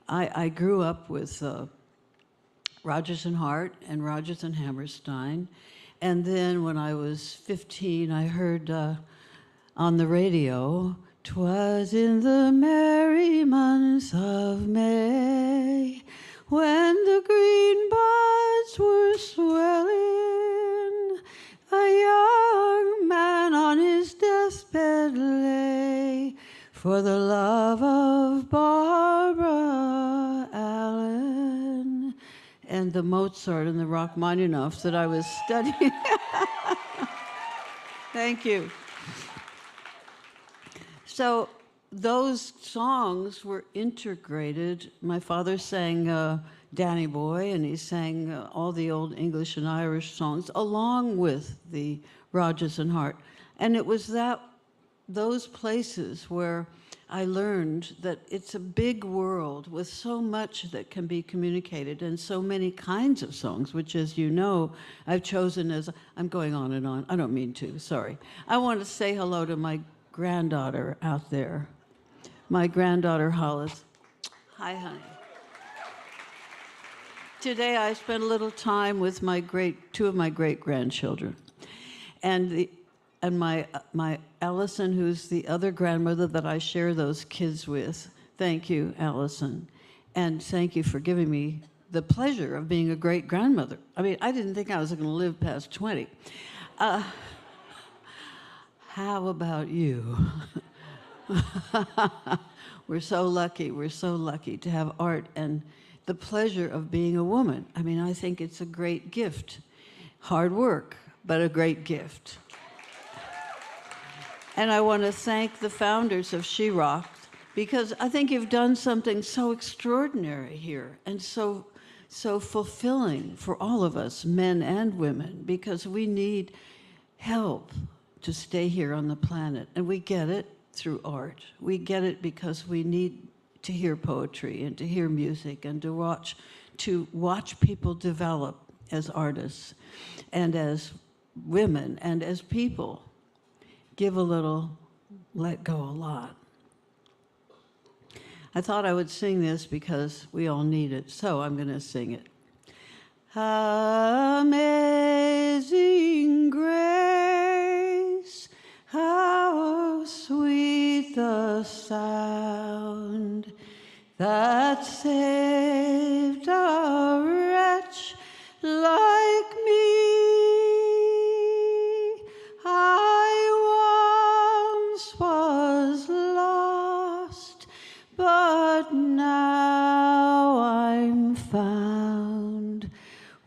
I grew up with Rodgers and Hart and Rodgers and Hammerstein. And then when I was 15, I heard on the radio, "'Twas in the merry months of May, when the green buds were swelling, a young man on his deathbed lay, for the love of Barbara Allen." And the Mozart and the Rachmaninoff that I was studying. Thank you. So those songs were integrated. My father sang Danny Boy, and he sang all the old English and Irish songs along with the Rodgers and Hart. And it was those places where I learned that it's a big world with so much that can be communicated and so many kinds of songs, which, as you know, I've chosen as, I'm going on and on. I don't mean to, sorry. I want to say hello to my granddaughter out there. My granddaughter, Hollis. Hi, honey. Today I spent a little time with two of my great-grandchildren. And my Allison, who's the other grandmother that I share those kids with. Thank you, Allison. And thank you for giving me the pleasure of being a great-grandmother. I mean, I didn't think I was going to live past 20. How about you? We're so lucky to have art and the pleasure of being a woman. I mean, I think it's a great gift. Hard work, but a great gift. And I want to thank the founders of She Rocked, because I think you've done something so extraordinary here and so fulfilling for all of us, men and women, because we need help to stay here on the planet. And we get it through art. We get it because we need to hear poetry and to hear music and to watch to watch people develop as artists and as women and as people. Give a little, let go a lot. I thought I would sing this because we all need it, so I'm going to sing it. Amazing grace, how sweet the sound that saved a wretch like me. I once was lost, but now I'm found.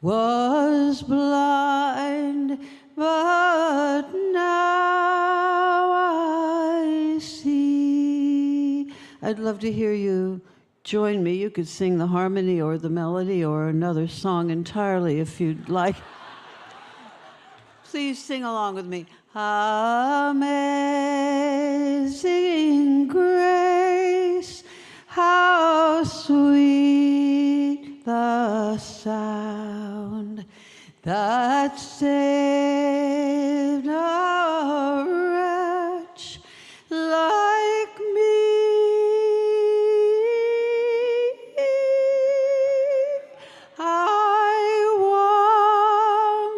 Was blind, but now I see. I'd love to hear you join me. You could sing the harmony or the melody or another song entirely if you'd like. Please sing along with me. Amazing grace, how sweet the sound that saved a wretch like me. I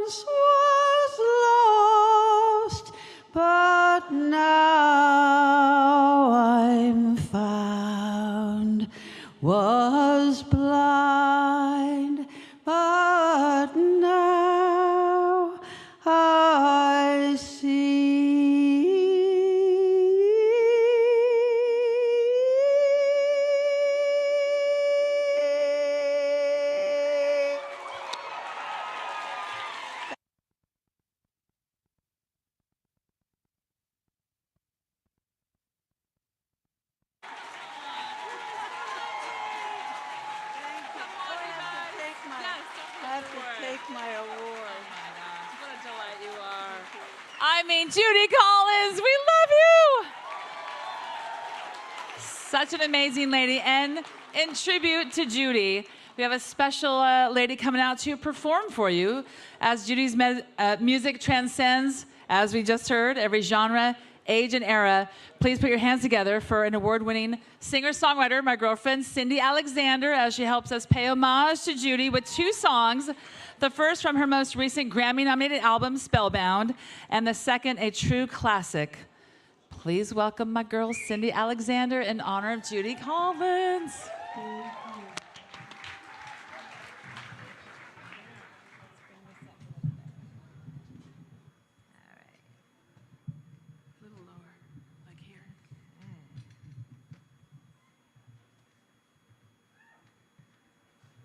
once was lost, but now I'm found. Was blind, but now I see. My award. What a delight you are. I mean, Judy Collins, we love you. Such an amazing lady. And in tribute to Judy, we have a special lady coming out to perform for you as Judy's music transcends, as we just heard, every genre, age, and era. Please put your hands together for an award-winning singer-songwriter, my girlfriend, Cindy Alexander, as she helps us pay homage to Judy with 2 songs. The first from her most recent Grammy-nominated album, Spellbound, and the second, a true classic. Please welcome my girl, Cindy Alexander, in honor of Judy Collins.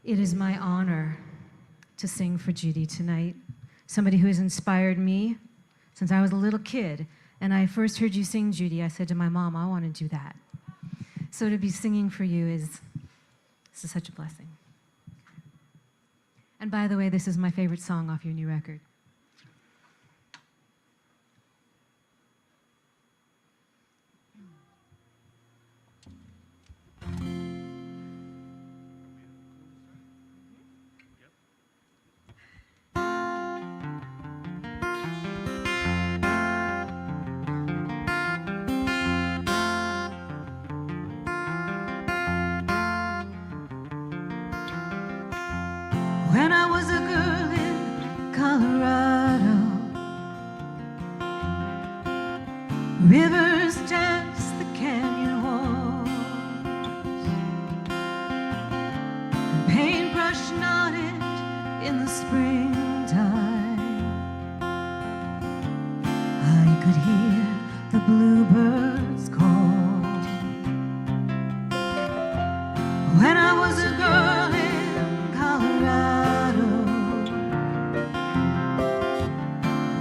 It is my honor to sing for Judy tonight, somebody who has inspired me since I was a little kid. And I first heard you sing, Judy, I said to my mom, I want to do that. So to be singing for you is such a blessing. And by the way, this is my favorite song off your new record. When I was a girl in Colorado, rivers danced the canyon walls, and paintbrush nodded in the springtime. I could hear the bluebirds call. When I was a girl in Colorado,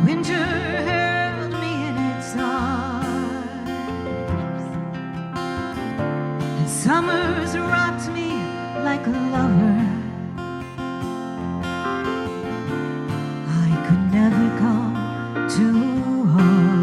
winter held me in its arms, and summers rocked me like a lover. I could never come too hard.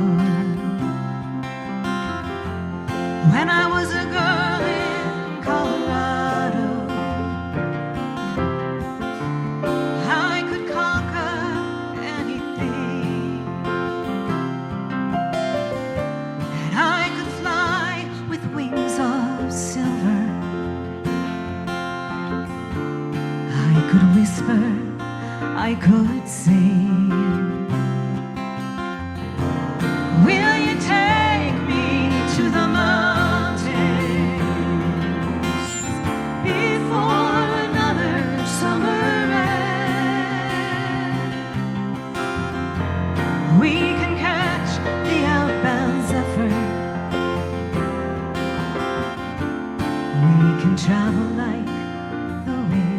I could sing. Will you take me to the mountains before another summer ends? We can catch the outbound zephyr. We can travel like the wind.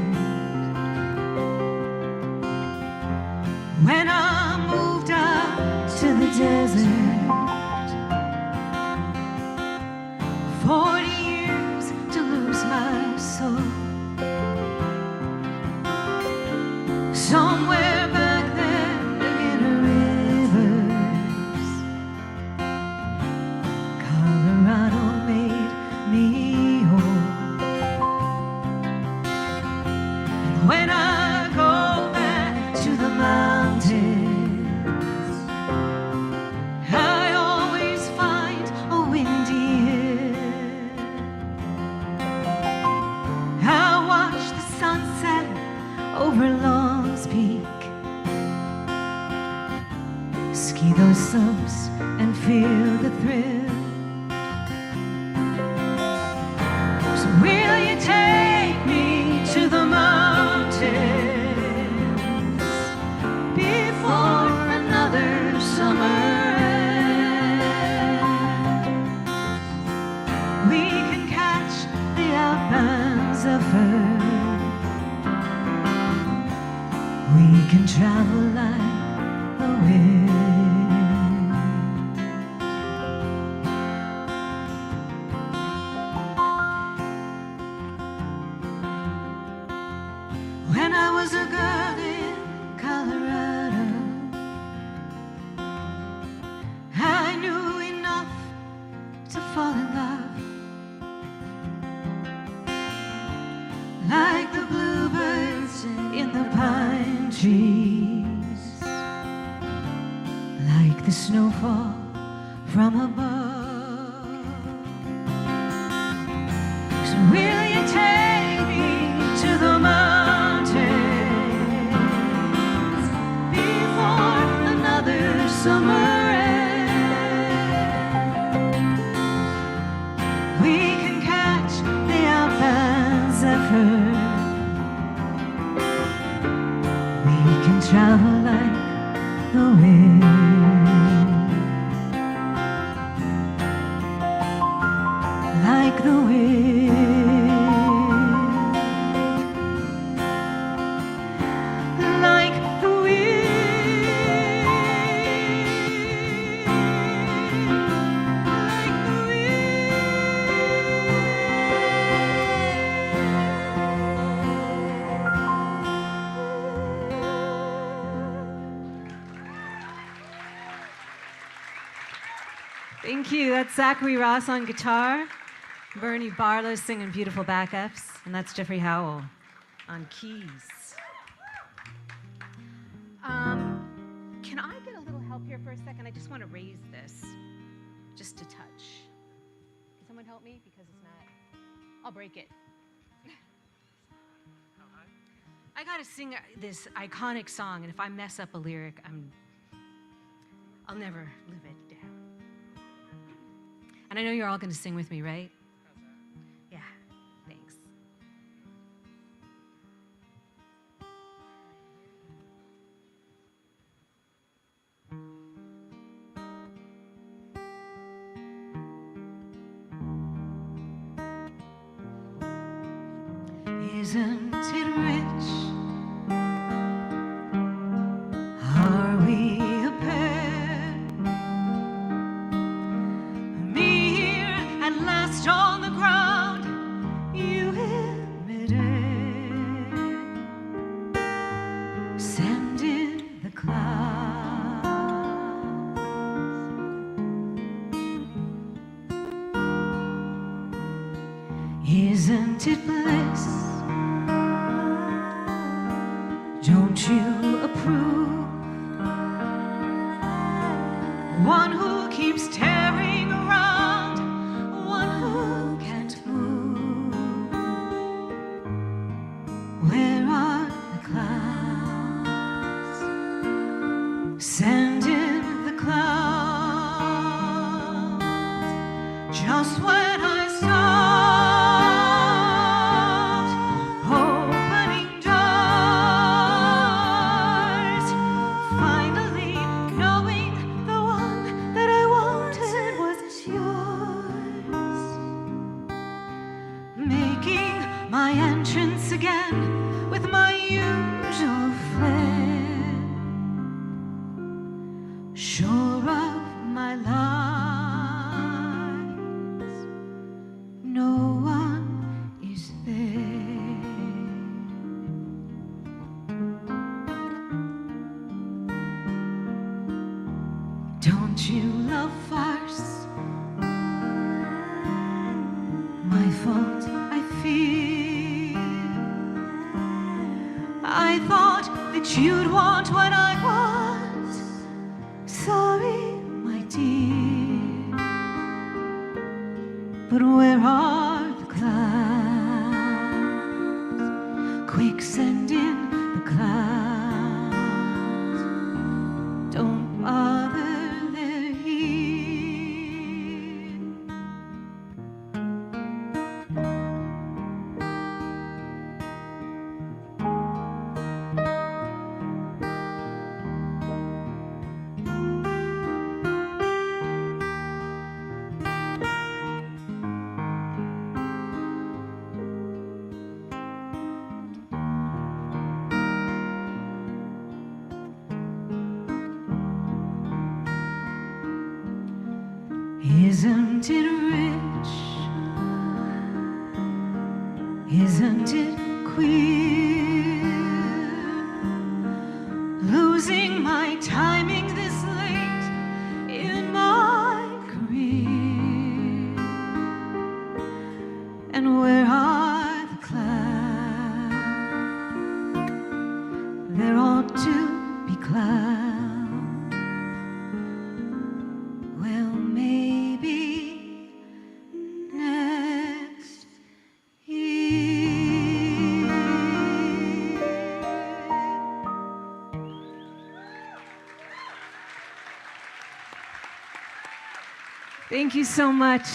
When I moved out to the desert, 40 years to lose my soul. Somewhere back then in the rivers, Colorado made me whole. And when I go back to the mountains, I always find a windy air. I watch the sunset over Long's Peak, ski those slopes and feel the thrill. So will you take me to the mountains before another summer ends? We can catch the outbound zephyr. We can travel like the wind. When I was a girl in Colorado, I knew enough to fall in love. Like the bluebirds in the pine trees, like the snowfall from above. So will you take me to the mountains before another summer ends? We can catch the outbound zephyr. We can travel like the wind. Like the wind. Like the wind. Like the Thank you. That's Zachary Ross on guitar, Bernie Barlow singing beautiful backups, and that's Jeffrey Howell on keys. Can I get a little help here for a second? I just want to raise this, just a touch. Can someone help me? Because it's not, I'll break it. I gotta sing this iconic song, and if I mess up a lyric, I'll never live it down. And I know you're all gonna sing with me, right? Yeah, thanks. Isn't it rich? Are we a pair? Me here at last on the ground, you in midair. Send in the clouds. Isn't it bliss? Don't you approve? One who keeps tearing around, one who can't move. Where are the clouds? Send in the clouds just when I stopped opening doors, finally knowing the one that I wanted was yours, making my entrance again with my usual flair. Sure of my lies, no one is there. Don't you love farce? My fault, I fear. I thought that you'd want what I want. Sorry, my dear, but where are the clouds? Quick, send in the clouds. Don't bother, they're here. Isn't it rich? Isn't it queer? Losing my timing this late in my career. And where are the clouds? There ought to be clouds. Thank you so much.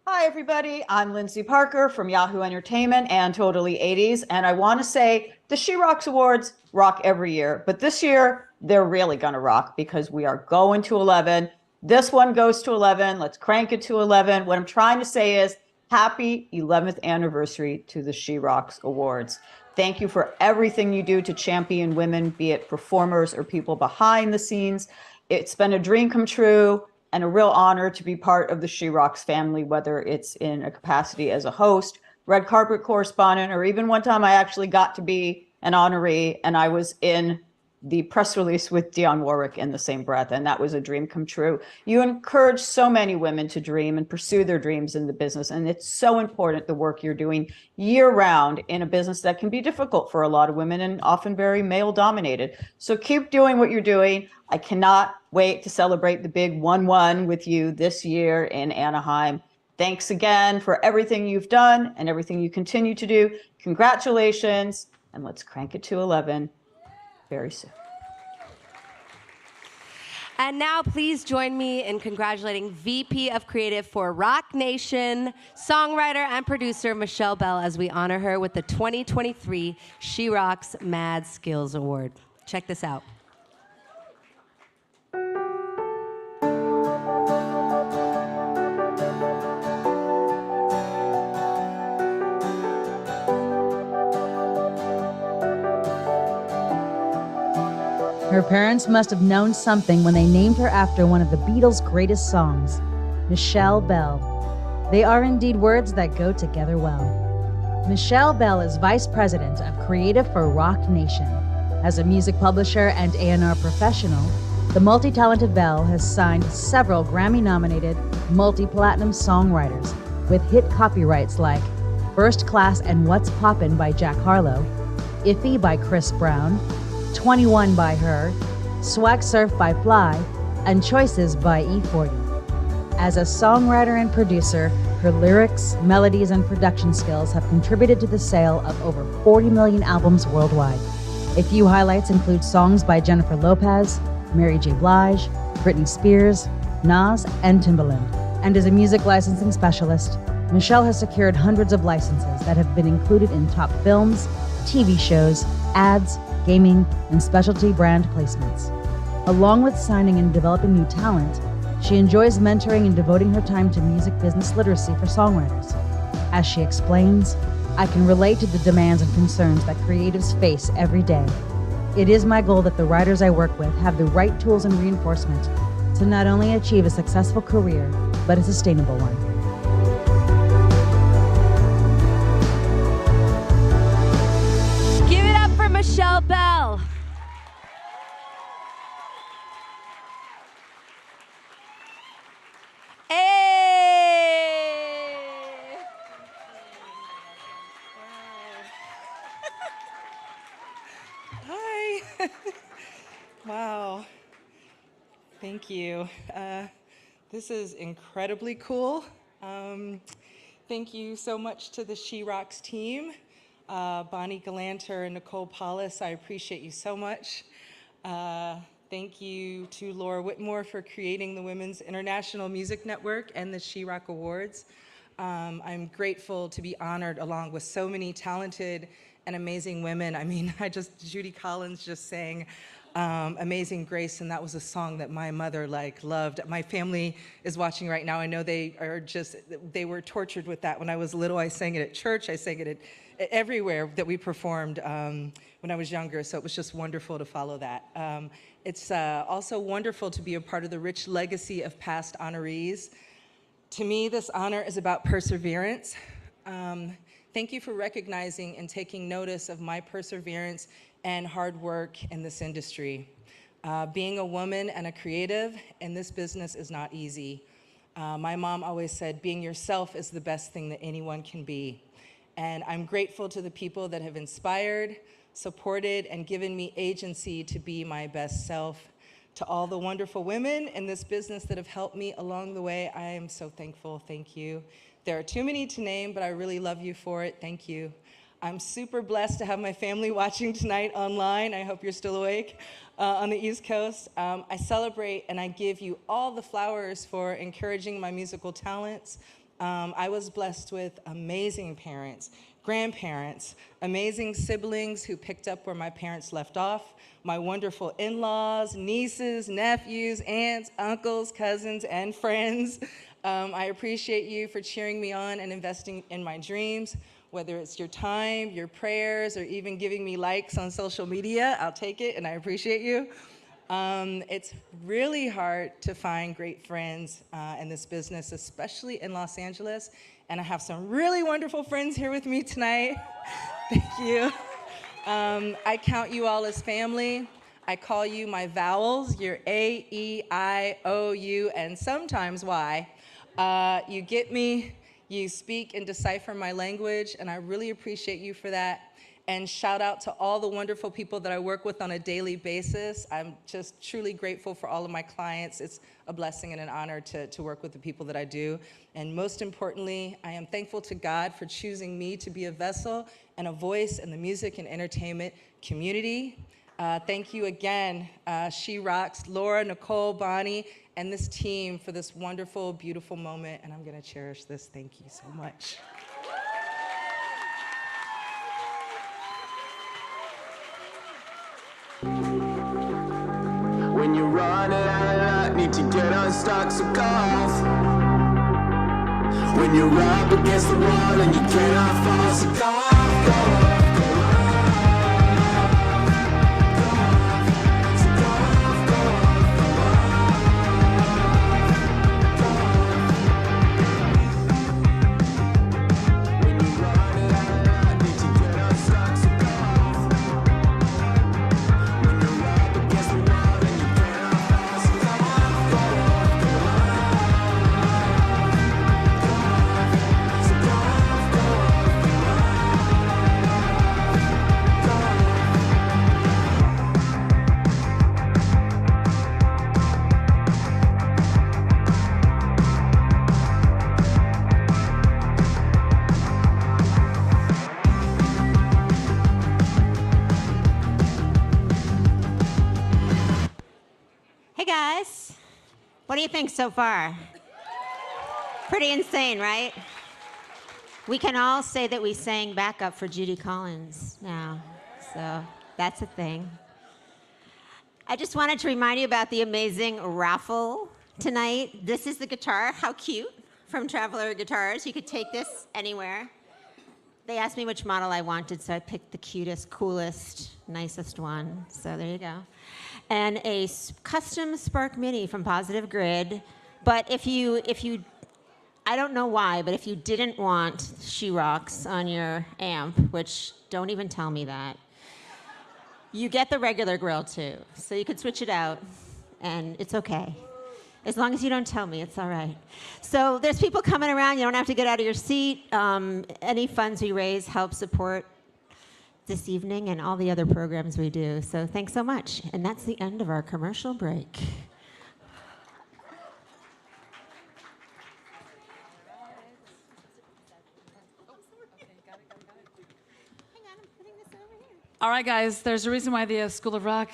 Hi, everybody. I'm Lindsay Parker from Yahoo Entertainment and Totally 80s. And I want to say the She Rocks Awards rock every year. But this year, they're really going to rock because we are going to 11. This one goes to 11. Let's crank it to 11. What I'm trying to say is happy 11th anniversary to the She Rocks Awards. Thank you for everything you do to champion women, be it performers or people behind the scenes. It's been a dream come true and a real honor to be part of the She Rocks family, whether it's in a capacity as a host, red carpet correspondent, or even one time I actually got to be an honoree and I was in the press release with Dionne Warwick in the same breath, and that was a dream come true. You encourage so many women to dream and pursue their dreams in the business, and it's so important, the work you're doing year-round in a business that can be difficult for a lot of women and often very male-dominated. So keep doing what you're doing. I cannot wait to celebrate the big 1-1 with you this year in Anaheim. Thanks again for everything you've done and everything you continue to do. Congratulations, and let's crank it to 11. Very soon. And now please join me in congratulating VP of Creative for Rock Nation, songwriter and producer Michelle Bell as we honor her with the 2023 She Rocks Mad Skills Award. Check this out. Her parents must have known something when they named her after one of the Beatles' greatest songs, Michelle Bell. They are indeed words that go together well. Michelle Bell is Vice President of Creative for Rock Nation. As a music publisher and A&R professional, the multi-talented Bell has signed several Grammy-nominated, multi-platinum songwriters with hit copyrights like First Class and What's Poppin' by Jack Harlow, Iffy by Chris Brown, 21 by her, Swag Surf by Fly, and Choices by E40. As a songwriter and producer, Her lyrics, melodies, and production skills have contributed to the sale of over 40 million albums worldwide. A few highlights include songs by Jennifer Lopez, Mary J. Blige, Britney Spears, Nas, and Timbaland. And as a music licensing specialist, Michelle has secured hundreds of licenses that have been included in top films, TV shows, ads, gaming, and specialty brand placements. Along with signing and developing new talent, she enjoys mentoring and devoting her time to music business literacy for songwriters. As she explains, I can relate to the demands and concerns that creatives face every day. It is my goal that the writers I work with have the right tools and reinforcement to not only achieve a successful career, but a sustainable one. Give it up for Michelle Bell. Hi. Wow. Thank you. This is incredibly cool. Thank you so much to the She Rocks team. Bonnie Galanter and Nicole Paulus, I appreciate you so much. Thank you to Laura Whitmore for creating the Women's International Music Network and the She Rock Awards. I'm grateful to be honored along with so many talented and amazing women. I mean, Judy Collins just sang Amazing Grace, and that was a song that my mother loved. My family is watching right now. I know they were tortured with that when I was little. I sang it at church. I sang it at everywhere that we performed when I was younger, so it was just wonderful to follow that. It's also wonderful to be a part of the rich legacy of past honorees. To me, this honor is about perseverance. Thank you for recognizing and taking notice of my perseverance and hard work in this industry. Being a woman and a creative in this business is not easy. My mom always said, being yourself is the best thing that anyone can be. And I'm grateful to the people that have inspired, supported, and given me agency to be my best self. To all the wonderful women in this business that have helped me along the way, I am so thankful. Thank you. There are too many to name, but I really love you for it. Thank you. I'm super blessed to have my family watching tonight online. I hope you're still awake on the East Coast. I celebrate and I give you all the flowers for encouraging my musical talents. I was blessed with amazing parents, grandparents, amazing siblings who picked up where my parents left off, my wonderful in-laws, nieces, nephews, aunts, uncles, cousins, and friends. I appreciate you for cheering me on and investing in my dreams, whether it's your time, your prayers, or even giving me likes on social media. I'll take it, and I appreciate you. It's really hard to find great friends in this business, especially in Los Angeles, and I have some really wonderful friends here with me tonight. Thank you. I count you all as family. I call you my vowels, your A, E, I, O, U, and sometimes Y. You get me, you speak and decipher my language, and I really appreciate you for that. And shout out to all the wonderful people that I work with on a daily basis. I'm just truly grateful for all of my clients. It's a blessing and an honor to work with the people that I do. And most importantly, I am thankful to God for choosing me to be a vessel and a voice in the music and entertainment community. Thank you again, She Rocks, Laura, Nicole, Bonnie, and this team for this wonderful, beautiful moment, and I'm gonna cherish this. Thank you so much. When you're running out of luck, need to get unstuck, so go off. When you're up against the wall and you cannot fall, so go off, go off. guys. What do you think so far? Pretty insane, right? We can all say that we sang backup for Judy Collins now, so that's a thing. I just wanted to remind you about the amazing Raffle tonight. This is the guitar, how cute, from Traveler Guitars. You could take this anywhere. They asked me which model I wanted, so I picked the cutest, coolest, nicest one. So there you go. And a custom Spark Mini from Positive Grid. But if you, I don't know why, but if you didn't want She Rocks on your amp, which don't even tell me that, you get the regular grill too. So you could switch it out, and it's okay. As long as you don't tell me, it's all right. So there's people coming around. You don't have to get out of your seat. Any funds we raise help support this evening and all the other programs we do. So thanks so much. And that's the end of our commercial break. All right, guys, there's a reason why the School of Rock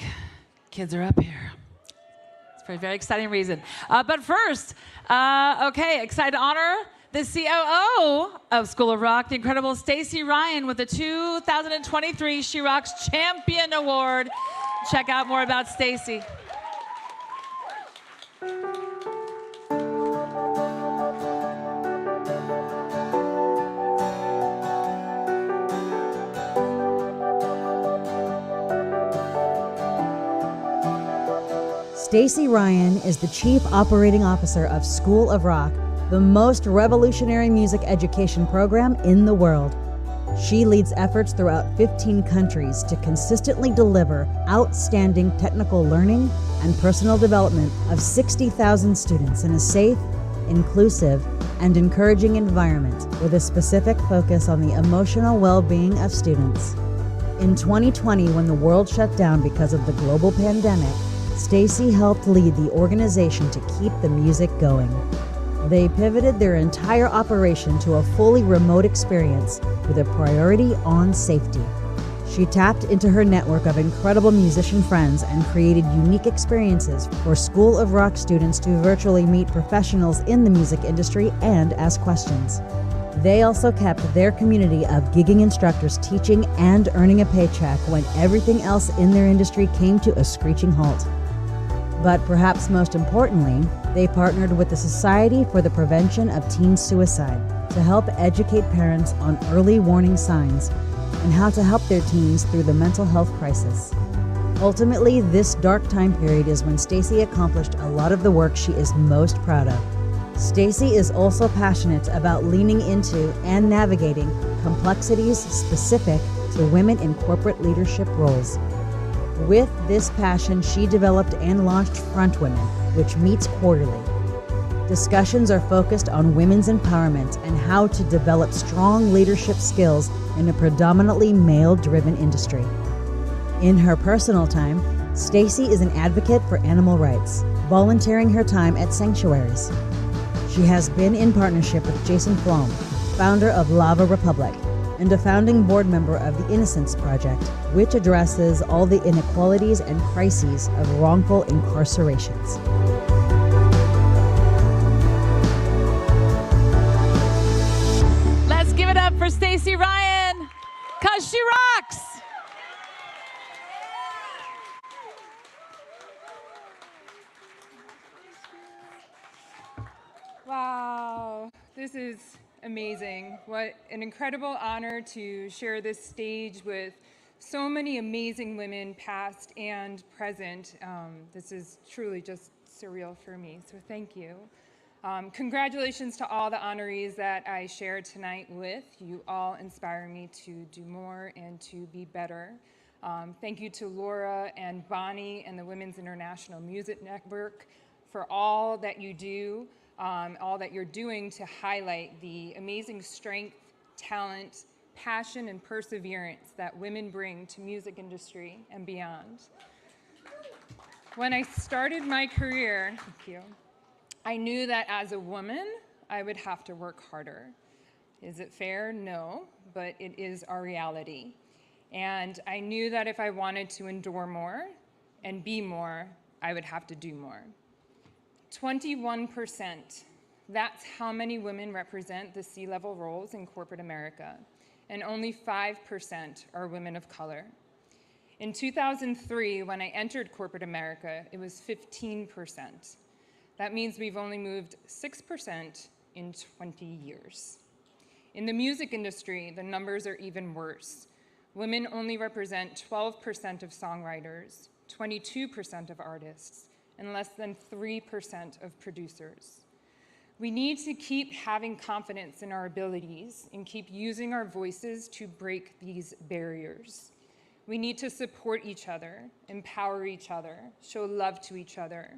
kids are up here. It's for a very exciting reason. But first, excited to honor the COO of School of Rock, the incredible Stacy Ryan, with the 2023 She Rocks Champion Award. Check out more about Stacy. Stacy Ryan is the Chief Operating Officer of School of Rock, the most revolutionary music education program in the world. She leads efforts throughout 15 countries to consistently deliver outstanding technical learning and personal development of 60,000 students in a safe, inclusive, and encouraging environment with a specific focus on the emotional well-being of students. In 2020, when the world shut down because of the global pandemic, Stacy helped lead the organization to keep the music going. They pivoted their entire operation to a fully remote experience with a priority on safety. She tapped into her network of incredible musician friends and created unique experiences for School of Rock students to virtually meet professionals in the music industry and ask questions. They also kept their community of gigging instructors teaching and earning a paycheck when everything else in their industry came to a screeching halt. But perhaps most importantly, they partnered with the Society for the Prevention of Teen Suicide to help educate parents on early warning signs and how to help their teens through the mental health crisis. Ultimately, this dark time period is when Stacy accomplished a lot of the work she is most proud of. Stacy is also passionate about leaning into and navigating complexities specific to women in corporate leadership roles. With this passion, she developed and launched Front Women, which meets quarterly. Discussions are focused on women's empowerment and how to develop strong leadership skills in a predominantly male-driven industry. In her personal time, Stacy is an advocate for animal rights, volunteering her time at sanctuaries. She has been in partnership with Jason Flom, founder of Lava Republic, and a founding board member of the Innocence Project, which addresses all the inequalities and crises of wrongful incarcerations. Let's give it up for Stacy Ryan, 'cause she rocks. Wow, this is amazing. What an incredible honor to share this stage with so many amazing women, past and present. This is truly just surreal for me, so thank you. Congratulations to all the honorees that I shared tonight with. You all inspire me to do more and to be better. Thank you to Laura and Bonnie and the Women's International Music Network for all that you do. All that you're doing to highlight the amazing strength, talent, passion, and perseverance that women bring to music industry and beyond. When I started my career, thank you, I knew that as a woman, I would have to work harder. Is it fair? No, but it is our reality. And I knew that if I wanted to endure more and be more, I would have to do more. 21%, that's how many women represent the C-level roles in corporate America, and only 5% are women of color. In 2003, when I entered corporate America, it was 15%. That means we've only moved 6% in 20 years. In the music industry, the numbers are even worse. Women only represent 12% of songwriters, 22% of artists, and less than 3% of producers. We need to keep having confidence in our abilities and keep using our voices to break these barriers. We need to support each other, empower each other, show love to each other,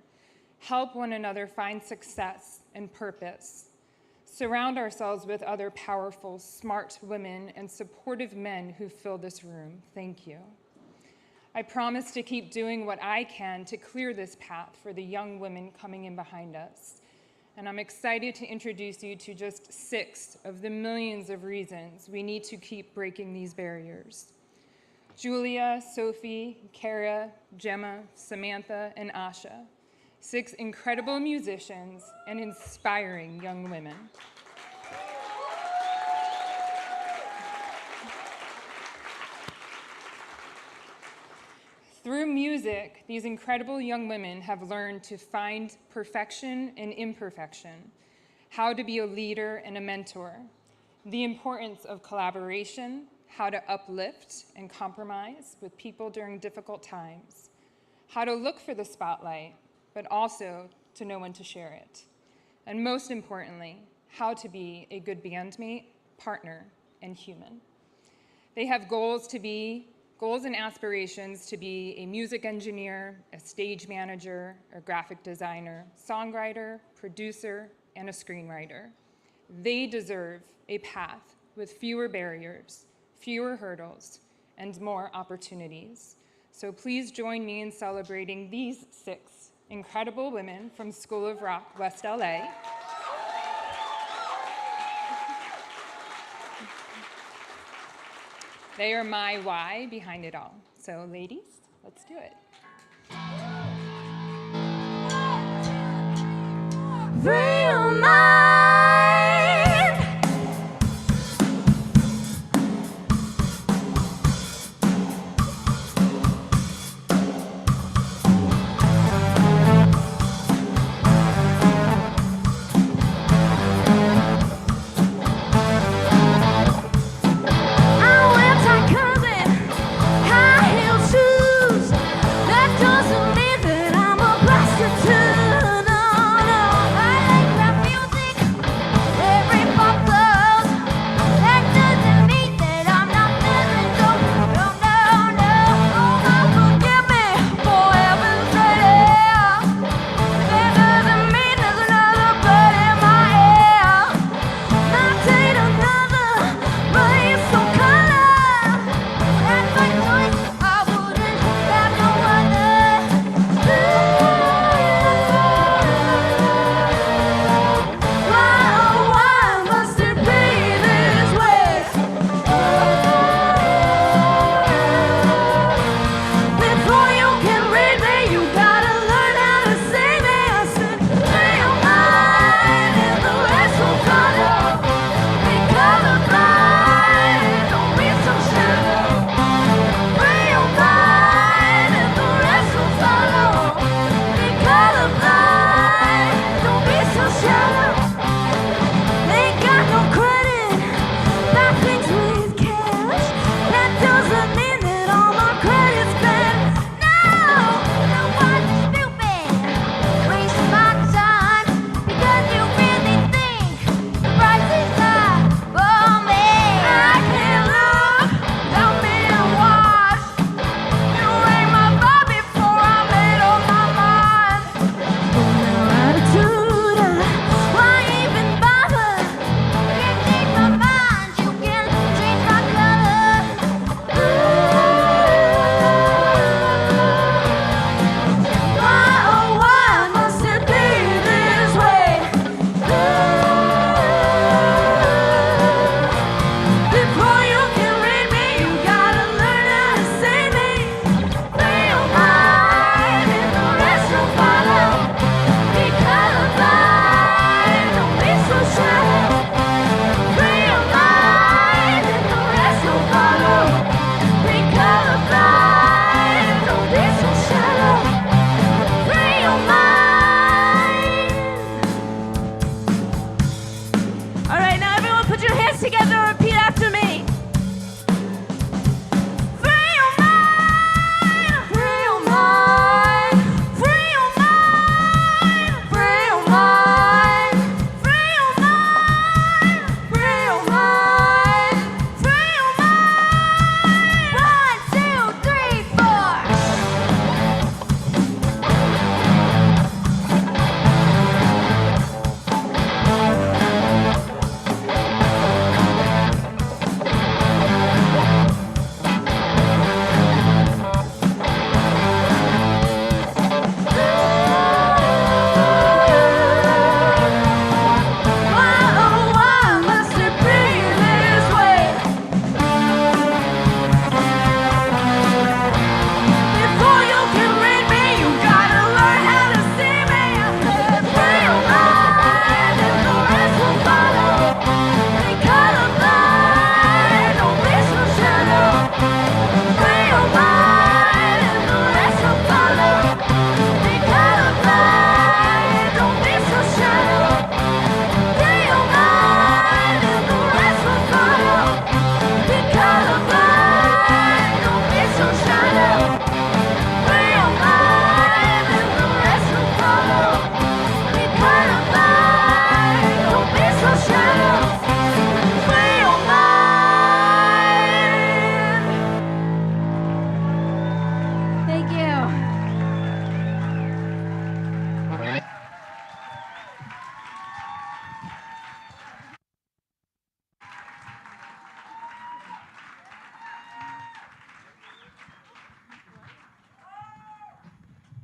help one another find success and purpose, surround ourselves with other powerful, smart women and supportive men who fill this room. Thank you. I promise to keep doing what I can to clear this path for the young women coming in behind us. And I'm excited to introduce you to just 6 of the millions of reasons we need to keep breaking these barriers. Julia, Sophie, Kara, Gemma, Samantha, and Aijia, 6 incredible musicians and inspiring young women. Through music, these incredible young women have learned to find perfection and imperfection, how to be a leader and a mentor, the importance of collaboration, how to uplift and compromise with people during difficult times, how to look for the spotlight, but also to know when to share it. And most importantly, how to be a good bandmate, partner, and human. They have goals and aspirations to be a music engineer, a stage manager, a graphic designer, songwriter, producer, and a screenwriter. They deserve a path with fewer barriers, fewer hurdles, and more opportunities. So please join me in celebrating these 6 incredible women from School of Rock, West LA. They are my why behind it all. So ladies, let's do it. Real mind. Music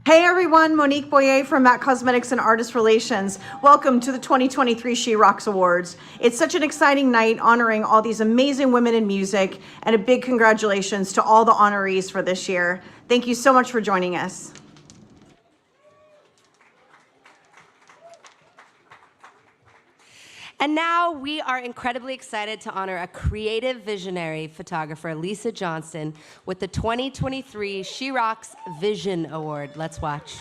Hey everyone, Monique Boyer from Mac Cosmetics and Artist Relations. Welcome to the 2023 She Rocks Awards. It's such an exciting night honoring all these amazing women in music, and a big congratulations to all the honorees for this year. Thank you so much for joining us. And now we are incredibly excited to honor a creative visionary photographer, Lisa Johnston, with the 2023 She Rocks Vision Award. Let's watch.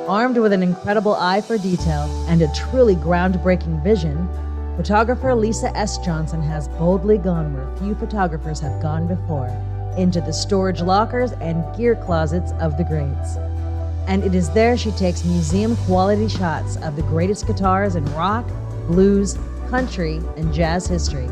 Armed with an incredible eye for detail and a truly groundbreaking vision, photographer Lisa S. Johnson has boldly gone where few photographers have gone before, into the storage lockers and gear closets of the greats. And it is there she takes museum-quality shots of the greatest guitars in rock, blues, country, and jazz history.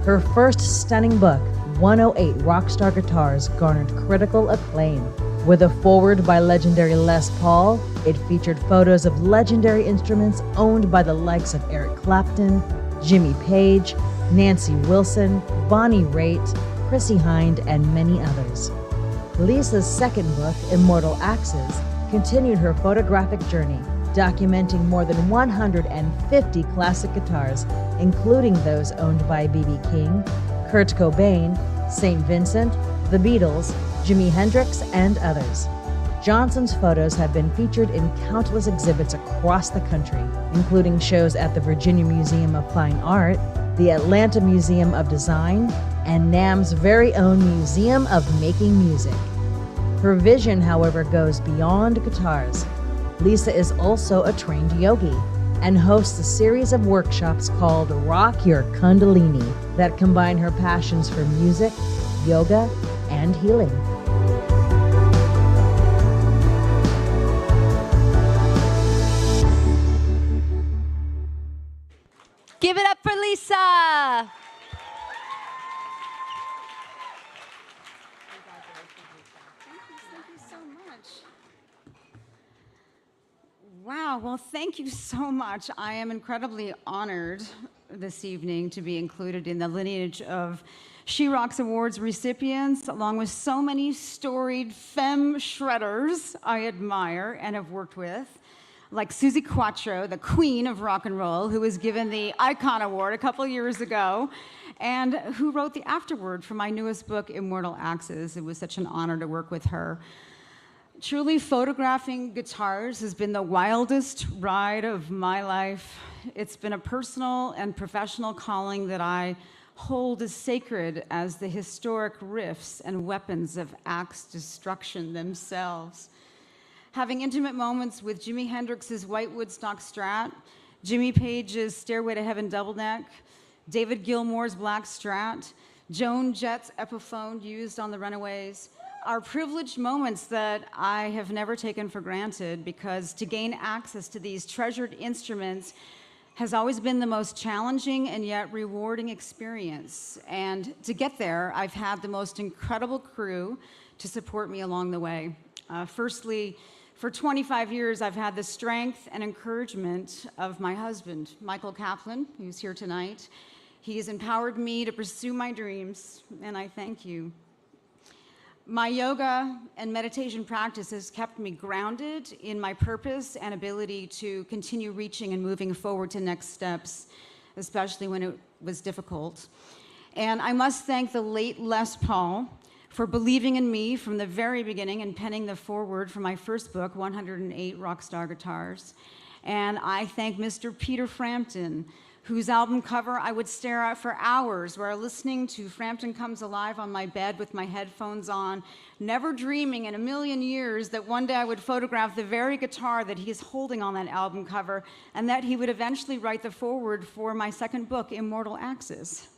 Her first stunning book, 108 Rockstar Guitars, garnered critical acclaim. With a foreword by legendary Les Paul, it featured photos of legendary instruments owned by the likes of Eric Clapton, Jimmy Page, Nancy Wilson, Bonnie Raitt, Chrissie Hynde, and many others. Lisa's second book, Immortal Axes, continued her photographic journey, documenting more than 150 classic guitars, including those owned by B.B. King, Kurt Cobain, St. Vincent, the Beatles, Jimi Hendrix, and others. Johnson's photos have been featured in countless exhibits across the country, including shows at the Virginia Museum of Fine Art, the Atlanta Museum of Design, and NAMM's very own Museum of Making Music. Her vision, however, goes beyond guitars. Lisa is also a trained yogi and hosts a series of workshops called Rock Your Kundalini that combine her passions for music, yoga, and healing. Give it up for Lisa. Wow, well, thank you so much. I am incredibly honored this evening to be included in the lineage of She Rocks Awards recipients, along with so many storied femme shredders I admire and have worked with, like Susie Quattro, the queen of rock and roll, who was given the Icon Award a couple years ago, and who wrote the afterword for my newest book, Immortal Axes. It was such an honor to work with her. Truly, photographing guitars has been the wildest ride of my life. It's been a personal and professional calling that I hold as sacred as the historic riffs and weapons of axe destruction themselves. Having intimate moments with Jimi Hendrix's White Woodstock Strat, Jimmy Page's Stairway to Heaven double neck, David Gilmour's Black Strat, Joan Jett's Epiphone used on the Runaways, are privileged moments that I have never taken for granted, because to gain access to these treasured instruments has always been the most challenging and yet rewarding experience. And to get there, I've had the most incredible crew to support me along the way. Firstly, for 25 years, I've had the strength and encouragement of my husband, Michael Kaplan, who's here tonight. He has empowered me to pursue my dreams, and I thank you. My yoga and meditation practice has kept me grounded in my purpose and ability to continue reaching and moving forward to next steps, especially when it was difficult. And I must thank the late Les Paul for believing in me from the very beginning and penning the foreword for my first book, 108 Rockstar Guitars. And I thank Mr. Peter Frampton, whose album cover I would stare at for hours, while listening to Frampton Comes Alive on my bed with my headphones on, never dreaming in a million years that one day I would photograph the very guitar that he is holding on that album cover, and that he would eventually write the foreword for my second book, Immortal Axes.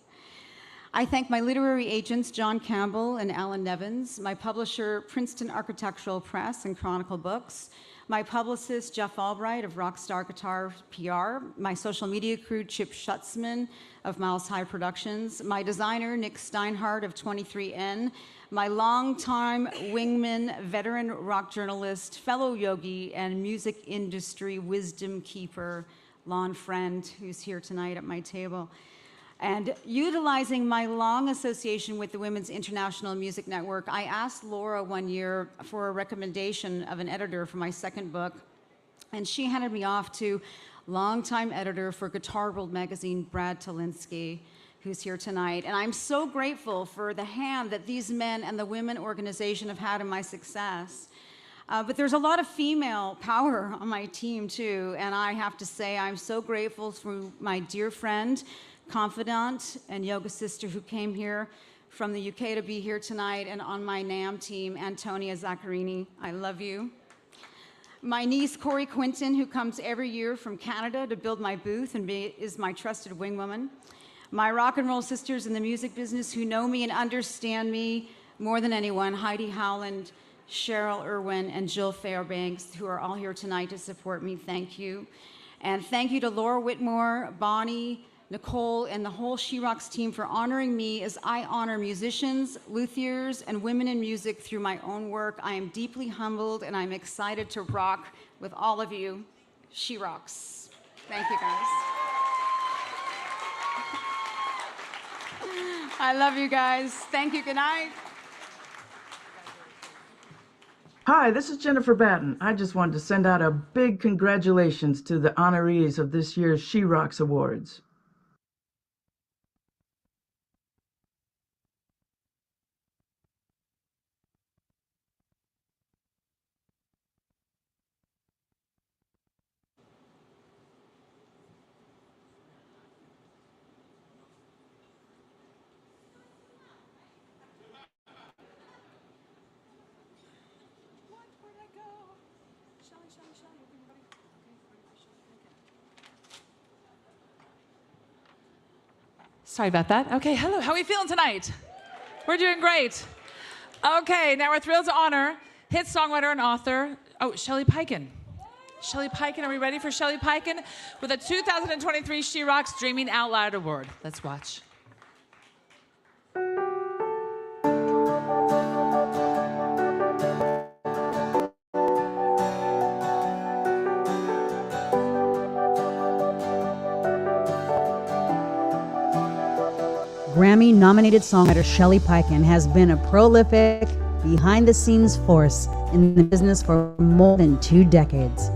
I thank my literary agents, John Campbell and Alan Nevins, my publisher, Princeton Architectural Press and Chronicle Books, my publicist, Jeff Albright of Rockstar Guitar PR, my social media crew, Chip Schutzman of Miles High Productions, my designer, Nick Steinhardt of 23N, my longtime wingman, veteran rock journalist, fellow yogi, and music industry wisdom keeper, Lon Friend, who's here tonight at my table. And utilizing my long association with the Women's International Music Network, I asked Laura one year for a recommendation of an editor for my second book, and she handed me off to longtime editor for Guitar World magazine, Brad Tolinski, who's here tonight. And I'm so grateful for the hand that these men and the women organization have had in my success. But there's a lot of female power on my team too, and I have to say I'm so grateful for my dear friend, confidant, and yoga sister who came here from the UK to be here tonight, and on my NAM team, Antonia Zaccarini, I love you. My niece, Corey Quinton, who comes every year from Canada to build my booth and is my trusted wingwoman. My rock and roll sisters in the music business who know me and understand me more than anyone, Heidi Howland, Cheryl Irwin, and Jill Fairbanks, who are all here tonight to support me. Thank you. And thank you to Laura Whitmore, Bonnie, Nicole, and the whole She Rocks team for honoring me as I honor musicians, luthiers, and women in music through my own work. I am deeply humbled, and I'm excited to rock with all of you. She Rocks. Thank you, guys. I love you guys. Thank you. Good night. Hi, this is Jennifer Batten. I just wanted to send out a big congratulations to the honorees of this year's She Rocks Awards. Sorry about that. Okay, hello. How are we feeling tonight? We're doing great. Okay, now we're thrilled to honor hit songwriter and author, Shelly Peiken. Shelly Peiken, are we ready for Shelly Peiken? With a 2023 She Rocks Dreaming Out Loud Award. Let's watch. Grammy-nominated songwriter Shelly Peiken has been a prolific, behind-the-scenes force in the business for more than 2 decades.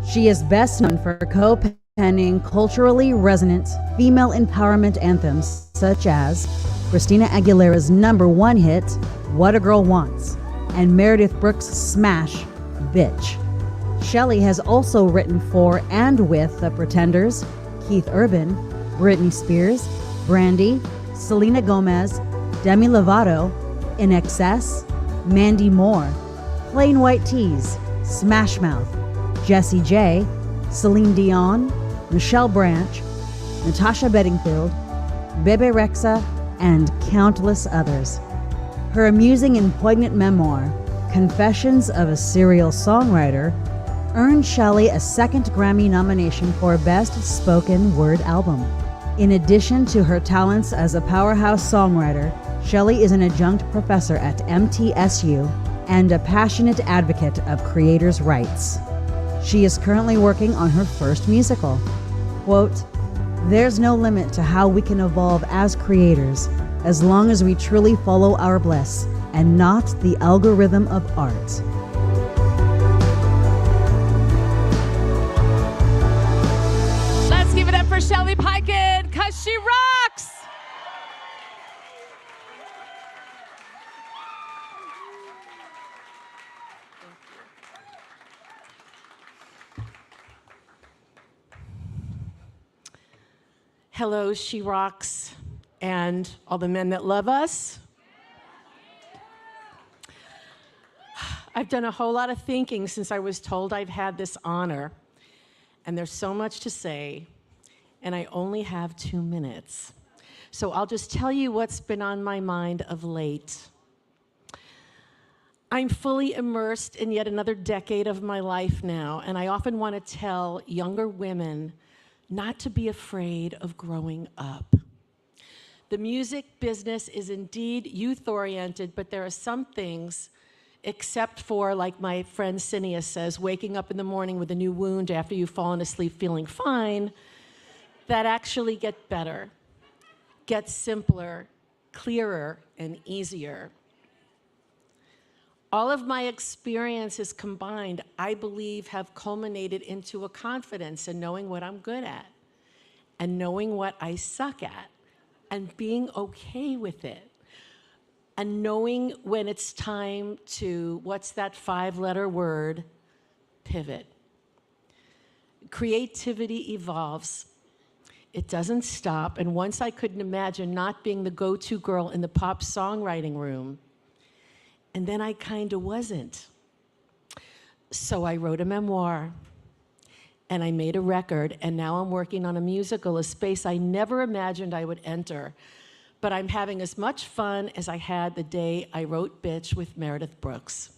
She is best known for co-penning culturally resonant female empowerment anthems such as Christina Aguilera's #1 hit, What a Girl Wants, and Meredith Brooks' smash, Bitch. Shelly has also written for and with The Pretenders, Keith Urban, Britney Spears, Brandy, Selena Gomez, Demi Lovato, In Excess, Mandy Moore, Plain White Tees, Smash Mouth, Jessie J, Celine Dion, Michelle Branch, Natasha Bedingfield, Bebe Rexha, and countless others. Her amusing and poignant memoir, Confessions of a Serial Songwriter, earned Shelly a 2nd Grammy nomination for Best Spoken Word Album. In addition to her talents as a powerhouse songwriter, Shelly is an adjunct professor at MTSU and a passionate advocate of creators' rights. She is currently working on her first musical. Quote, "There's no limit to how we can evolve as creators as long as we truly follow our bliss and not the algorithm of art." Let's give it up for Shelly Peiken, 'cause she rocks! Hello, She Rocks, and all the men that love us. I've done a whole lot of thinking since I was told I've had this honor, and there's so much to say, and I only have 2 minutes. So I'll just tell you what's been on my mind of late. I'm fully immersed in yet another decade of my life now, and I often want to tell younger women not to be afraid of growing up. The music business is indeed youth-oriented, but there are some things, except for, like my friend Cinia says, waking up in the morning with a new wound after you've fallen asleep feeling fine, that actually get better, get simpler, clearer, and easier. All of my experiences combined, I believe, have culminated into a confidence in knowing what I'm good at and knowing what I suck at and being okay with it and knowing when it's time to, what's that 5-letter word, pivot. Creativity evolves. It doesn't stop. And once I couldn't imagine not being the go-to girl in the pop songwriting room, and then I kind of wasn't. So I wrote a memoir, and I made a record, and now I'm working on a musical, a space I never imagined I would enter. But I'm having as much fun as I had the day I wrote Bitch with Meredith Brooks.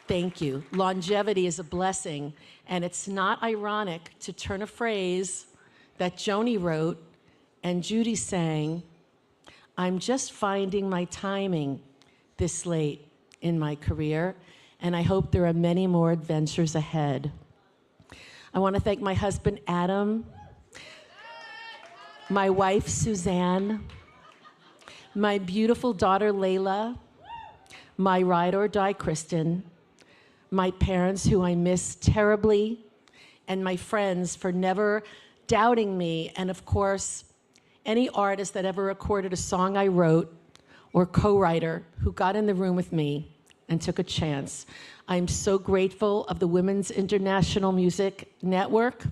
Thank you. Longevity is a blessing, and it's not ironic to turn a phrase that Joni wrote and Judy sang, I'm just finding my timing this late in my career, and I hope there are many more adventures ahead. I want to thank my husband, Adam, my wife, Suzanne, my beautiful daughter, Layla, my ride or die, Kristen, my parents, who I miss terribly, and my friends for never doubting me, and of course, any artist that ever recorded a song I wrote or co-writer who got in the room with me and took a chance. I'm so grateful of the Women's International Music Network,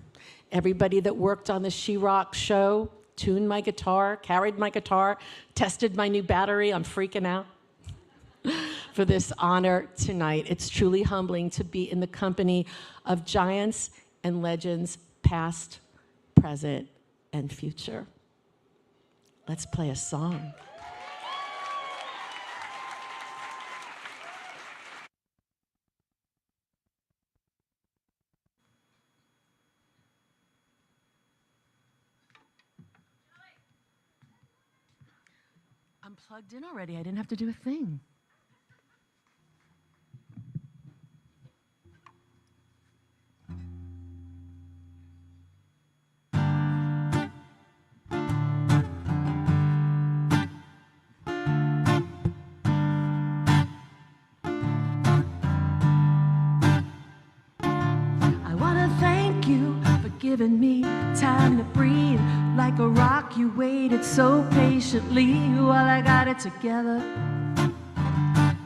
everybody that worked on the She Rock show, tuned my guitar, carried my guitar, tested my new battery, I'm freaking out, for this honor tonight. It's truly humbling to be in the company of giants and legends, past, present, and future. Let's play a song. I'm plugged in already. I didn't have to do a thing. Giving me time to breathe. Like a rock, you waited so patiently while I got it together,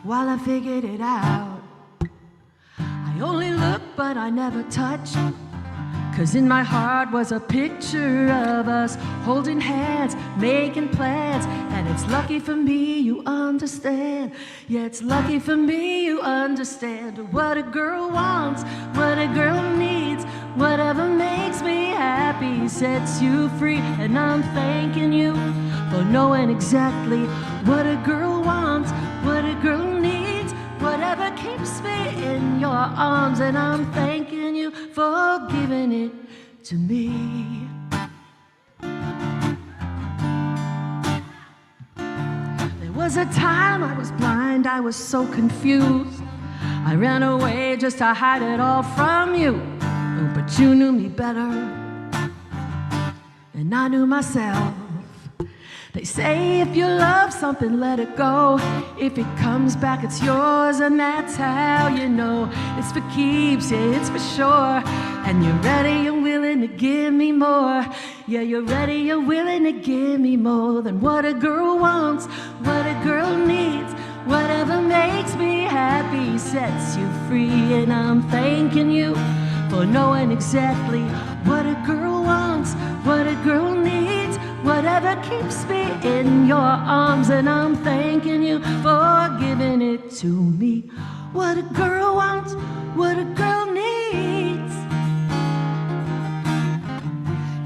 while I figured it out. I only looked, but I never touched, 'cause in my heart was a picture of us holding hands, making plans. And it's lucky for me you understand. Yeah, it's lucky for me you understand what a girl wants, what a girl needs. Whatever makes me happy sets you free. And I'm thanking you for knowing exactly what a girl wants, what a girl needs. Whatever keeps me in your arms. And I'm thanking you for giving it to me. There was a time I was blind, I was so confused. I ran away just to hide it all from you. But you knew me better than I knew myself. They say if you love something, let it go. If it comes back, it's yours, and that's how you know it's for keeps, yeah, it's for sure. And you're ready and willing to give me more. Yeah, you're ready, you're willing to give me more than what a girl wants, what a girl needs. Whatever makes me happy sets you free. And I'm thanking you for knowing exactly what a girl wants, what a girl needs. Whatever keeps me in your arms. And I'm thanking you for giving it to me. What a girl wants, what a girl needs.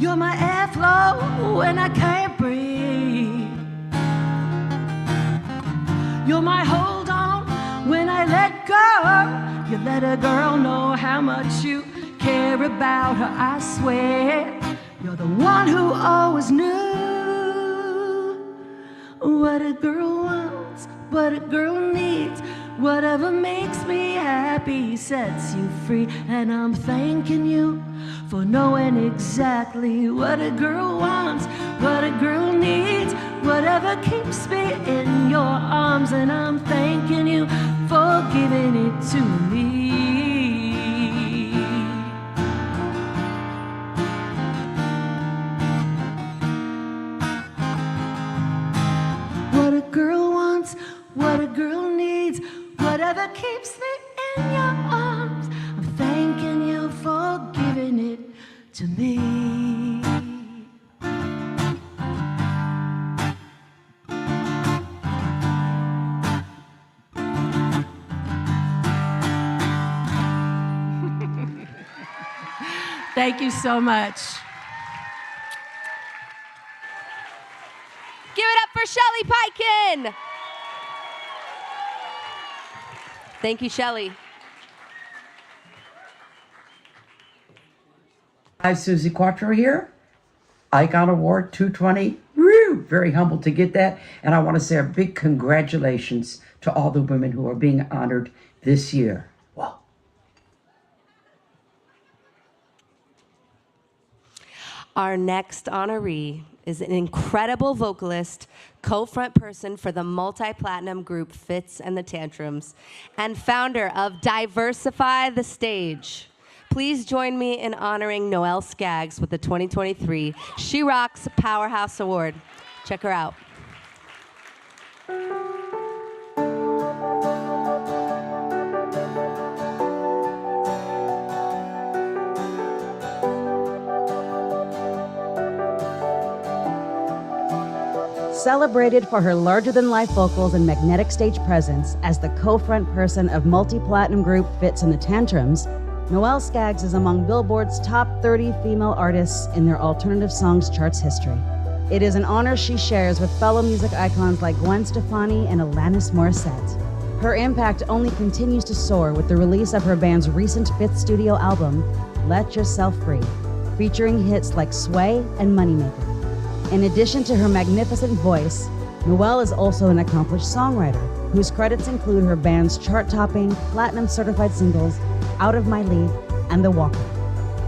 You're my airflow when I can't breathe. You're my hold on when I let go. You let a girl know how much you care about her, I swear. You're the one who always knew what a girl wants, what a girl needs. Whatever makes me happy sets you free. And I'm thanking you for knowing exactly what a girl wants, what a girl needs, whatever keeps me in your arms. And I'm thanking you for giving it to me. What a girl wants, what a girl needs, whatever keeps me in your arms. I'm thanking you for giving it to me. Thank you so much. Give it up for Shelly Peiken. Thank you, Shelly. Hi, Susie Quattro here. Icon Award 220. Woo! Very humbled to get that. And I want to say a big congratulations to all the women who are being honored this year. Wow. Our next honoree is an incredible vocalist, co-front person for the multi-platinum group Fitz and the Tantrums, and founder of Diversify the Stage. Please join me in honoring Noelle Scaggs with the 2023 She Rocks Powerhouse Award. Check her out. Celebrated for her larger-than-life vocals and magnetic stage presence as the co-front person of multi-platinum group Fitz and the Tantrums, Noelle Scaggs is among Billboard's top 30 female artists in their alternative songs charts history. It is an honor she shares with fellow music icons like Gwen Stefani and Alanis Morissette. Her impact only continues to soar with the release of her band's recent 5th studio album, Let Yourself Free, featuring hits like Sway and Moneymaker. In addition to her magnificent voice, Noelle is also an accomplished songwriter, whose credits include her band's chart-topping, platinum-certified singles, Out of My League and The Walker.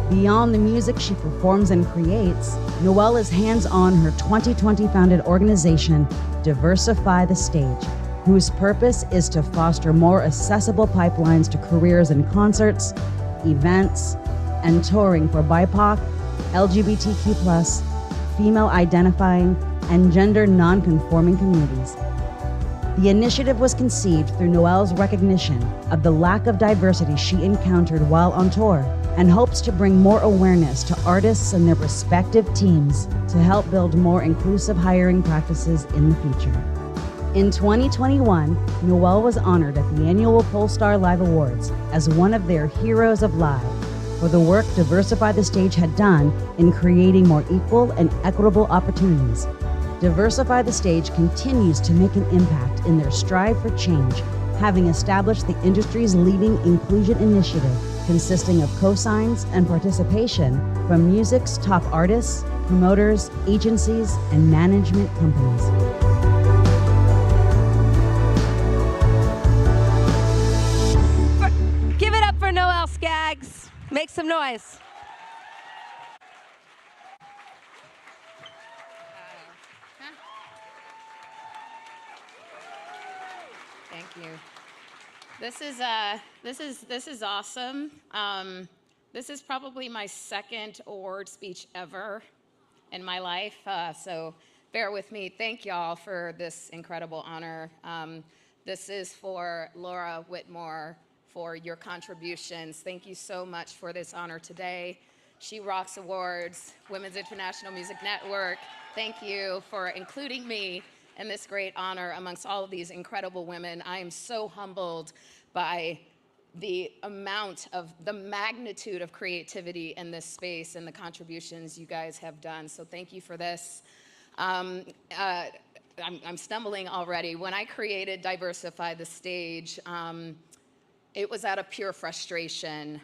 Beyond the music she performs and creates, Noelle is hands-on her 2020 founded organization, Diversify the Stage, whose purpose is to foster more accessible pipelines to careers in concerts, events, and touring for BIPOC, LGBTQ+, female-identifying, and gender non-conforming communities. The initiative was conceived through Noelle's recognition of the lack of diversity she encountered while on tour, and hopes to bring more awareness to artists and their respective teams to help build more inclusive hiring practices in the future. In 2021, Noelle was honored at the annual Polestar Live Awards as one of their Heroes of Live for the work Diversify the Stage had done in creating more equal and equitable opportunities. Diversify the Stage continues to make an impact in their strive for change, having established the industry's leading inclusion initiative consisting of cosigns and participation from music's top artists, promoters, agencies, and management companies. Give it up for Noelle Scaggs. Make some noise. Thank you. This is awesome. This is probably my second award speech ever in my life, so bear with me. Thank y'all for this incredible honor. This is for Laura Whitmore for your contributions. Thank you so much for this honor today. She Rocks Awards, Women's International Music Network, thank you for including me in this great honor amongst all of these incredible women. I am so humbled by the magnitude of creativity in this space and the contributions you guys have done. So thank you for this. I'm stumbling already. When I created Diversify the Stage, it was out of pure frustration,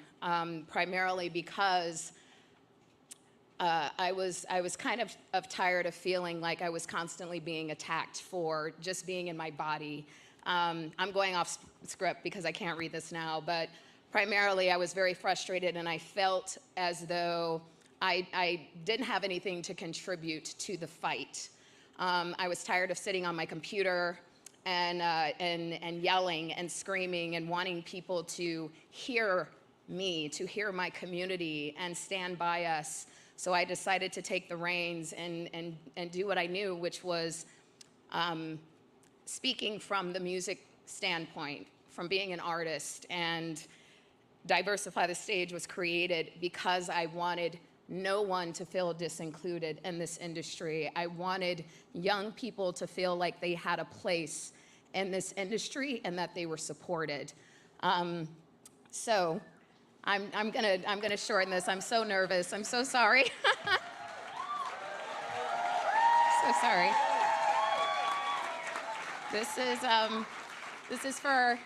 primarily because I was kind of tired of feeling like I was constantly being attacked for just being in my body. I'm going off script because I can't read this now, but primarily I was very frustrated, and I felt as though I didn't have anything to contribute to the fight. I was tired of sitting on my computer and yelling and screaming and wanting people to hear me, to hear my community and stand by us. So I decided to take the reins and do what I knew, which was speaking from the music standpoint, from being an artist. And Diversify the Stage was created because I wanted no one to feel disincluded in this industry. I wanted young people to feel like they had a place in this industry and that they were supported. So I'm gonna shorten this. I'm so nervous. I'm so sorry. So sorry. This is for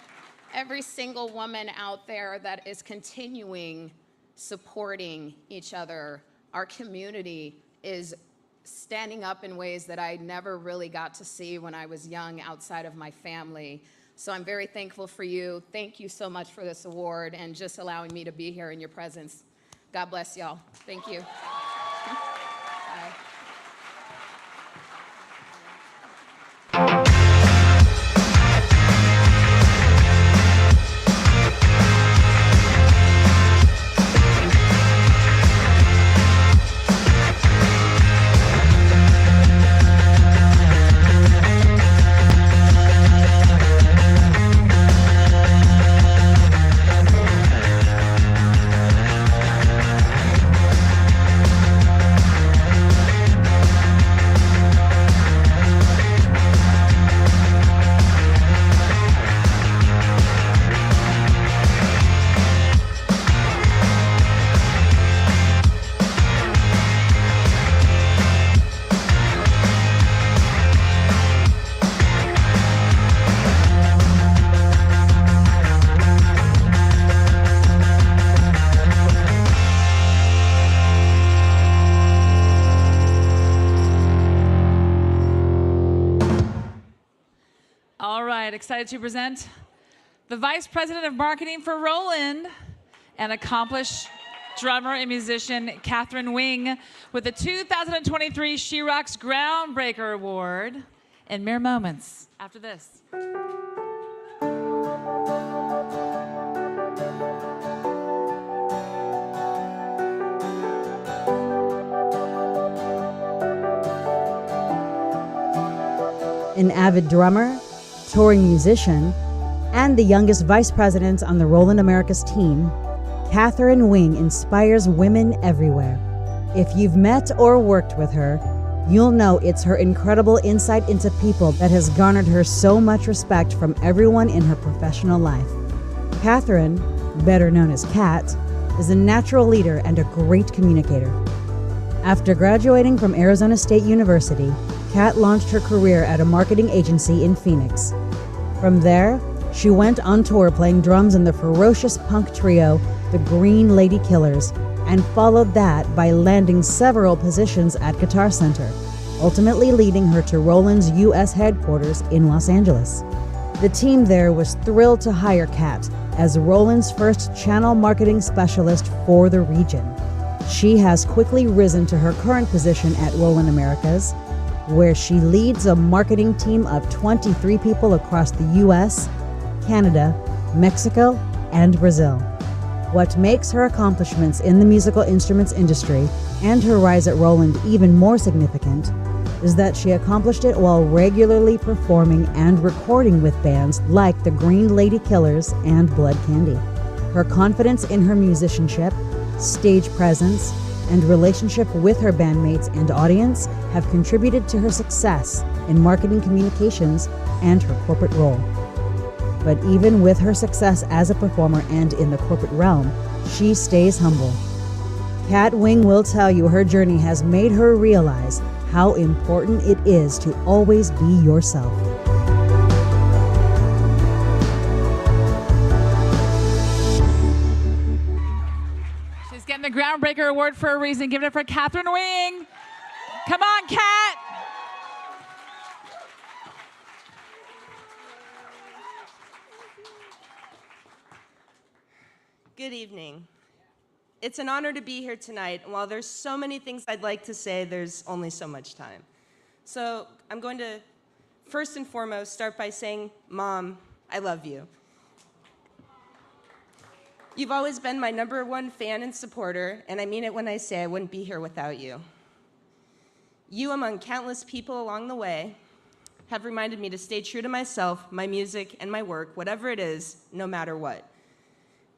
every single woman out there that is continuing supporting each other. Our community is standing up in ways that I never really got to see when I was young outside of my family. So I'm very thankful for you. Thank you so much for this award and just allowing me to be here in your presence. God bless y'all. Thank you. Bye. Excited to present the Vice President of Marketing for Roland and accomplished drummer and musician Catherine Wing with the 2023 She Rocks Groundbreaker Award in mere moments after this. An avid drummer, touring musician, and the youngest vice president on the Roland Americas team, Catherine Wing inspires women everywhere. If you've met or worked with her, you'll know it's her incredible insight into people that has garnered her so much respect from everyone in her professional life. Catherine, better known as Cat, is a natural leader and a great communicator. After graduating from Arizona State University, Cat launched her career at a marketing agency in Phoenix. From there, she went on tour playing drums in the ferocious punk trio, the Green Lady Killers, and followed that by landing several positions at Guitar Center, ultimately leading her to Roland's U.S. headquarters in Los Angeles. The team there was thrilled to hire Cat as Roland's first channel marketing specialist for the region. She has quickly risen to her current position at Roland Americas, where she leads a marketing team of 23 people across the U.S., Canada, Mexico, and Brazil. What makes her accomplishments in the musical instruments industry and her rise at Roland even more significant is that she accomplished it while regularly performing and recording with bands like the Green Lady Killers and Blood Candy. Her confidence in her musicianship, stage presence, and relationship with her bandmates and audience have contributed to her success in marketing communications and her corporate role. But even with her success as a performer and in the corporate realm, she stays humble. Kat Wing will tell you her journey has made her realize how important it is to always be yourself. She's getting the Groundbreaker Award for a reason. Give it up for Catherine Wing. Come on, Kat. Good evening. It's an honor to be here tonight, and while there's so many things I'd like to say, there's only so much time. So I'm going to, first and foremost, start by saying, Mom, I love you. You've always been my #1 fan and supporter, and I mean it when I say I wouldn't be here without you. You, among countless people along the way, have reminded me to stay true to myself, my music, and my work, whatever it is, no matter what.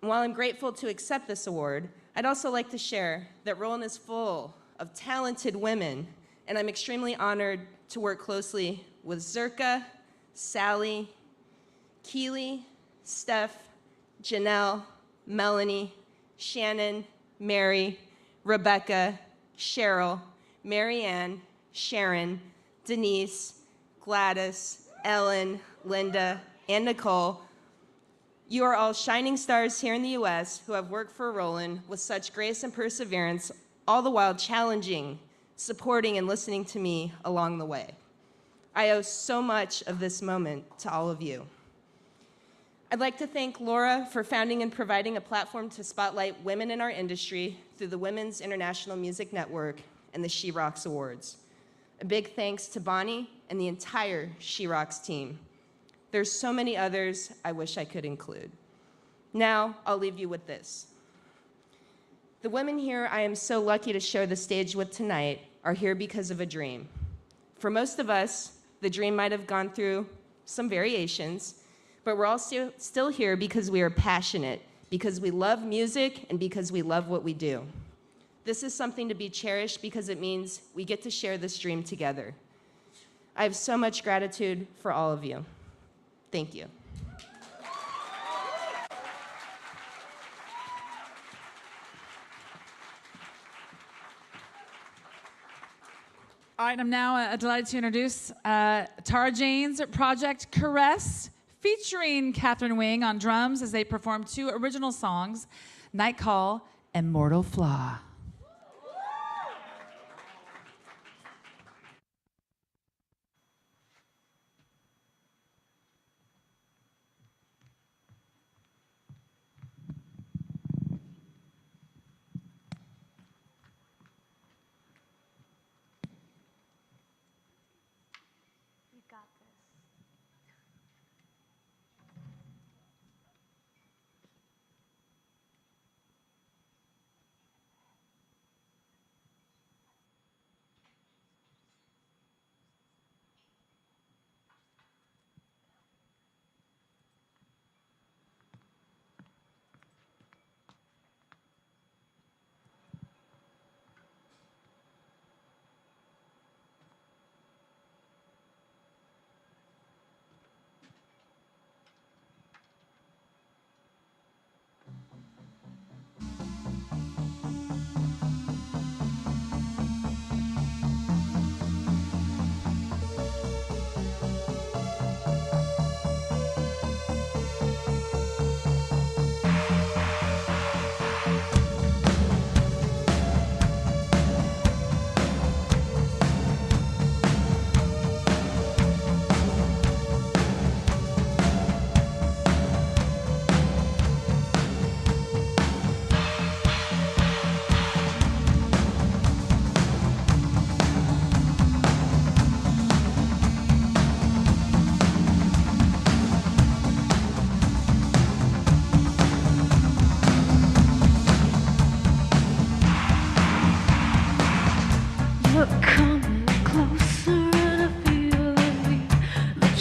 And while I'm grateful to accept this award, I'd also like to share that Roland is full of talented women, and I'm extremely honored to work closely with Zerka, Sally, Keely, Steph, Janelle, Melanie, Shannon, Mary, Rebecca, Cheryl, Marianne, Sharon, Denise, Gladys, Ellen, Linda, and Nicole. You are all shining stars here in the US who have worked for Roland with such grace and perseverance, all the while challenging, supporting, and listening to me along the way. I owe so much of this moment to all of you. I'd like to thank Laura for founding and providing a platform to spotlight women in our industry through the Women's International Music Network and the She Rocks Awards. A big thanks to Bonnie and the entire She Rocks team. There's so many others I wish I could include. Now, I'll leave you with this. The women here I am so lucky to share the stage with tonight are here because of a dream. For most of us, the dream might have gone through some variations, but we're all still here because we are passionate, because we love music, and because we love what we do. This is something to be cherished because it means we get to share this dream together. I have so much gratitude for all of you. Thank you. All right, I'm now delighted to introduce Tara Jane's project Caress, featuring Catherine Wing on drums as they perform 2 original songs, Night Call and Mortal Flaw.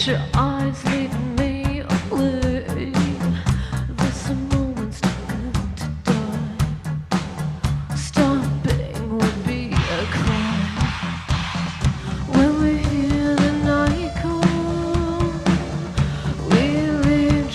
Your eyes lead me away. There's a moment stuck to die. Stopping would be a crime. When we hear the night call, we leave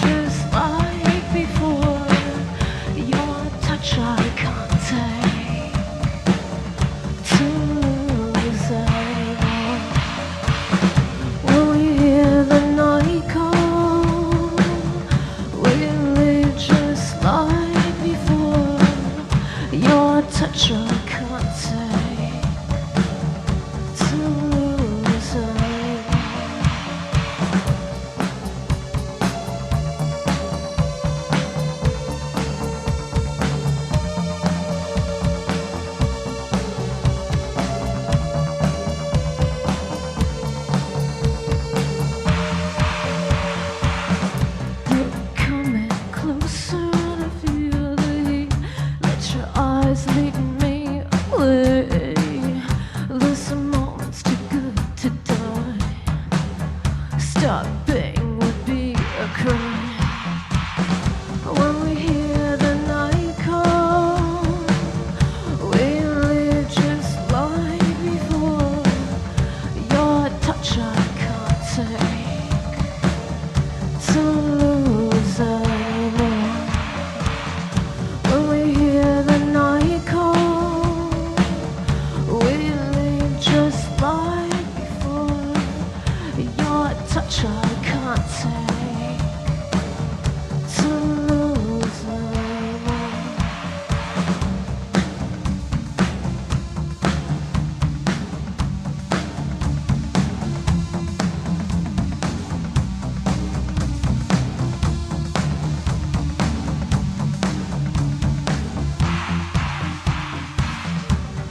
touch I can't take, to lose anymore. When we hear the night call, we leave just like before. Your touch I can't take, to lose anymore.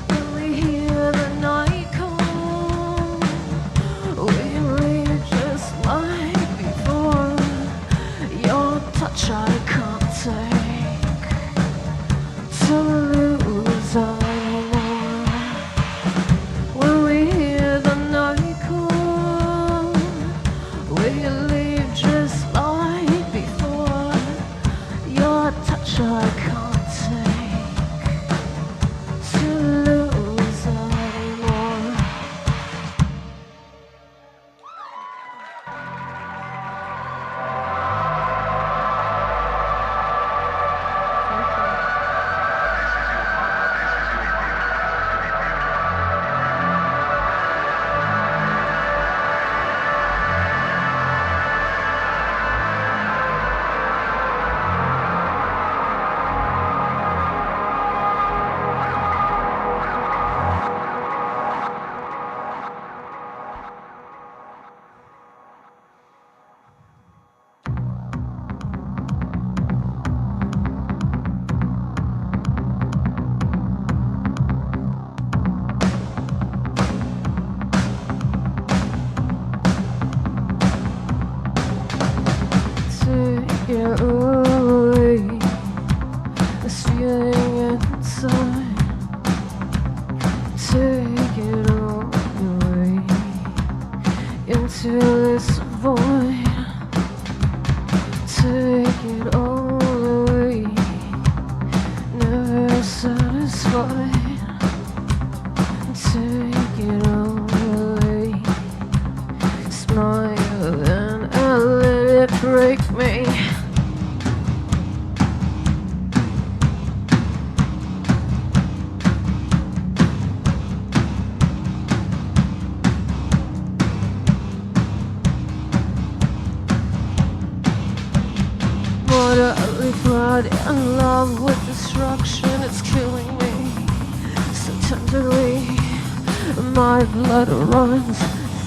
When we hear the night call, we leave just like before. Your touch I can't take, to lose anymore. When we hear the night call, we leave just like before. Your touch I can't take, to lose anymore. Take it away, this feeling inside. Take it all away, into this void. Take it all away, never satisfied. Take it all away, smile and let it break me. Mortally flawed in love with destruction, it's killing me so tenderly. My blood runs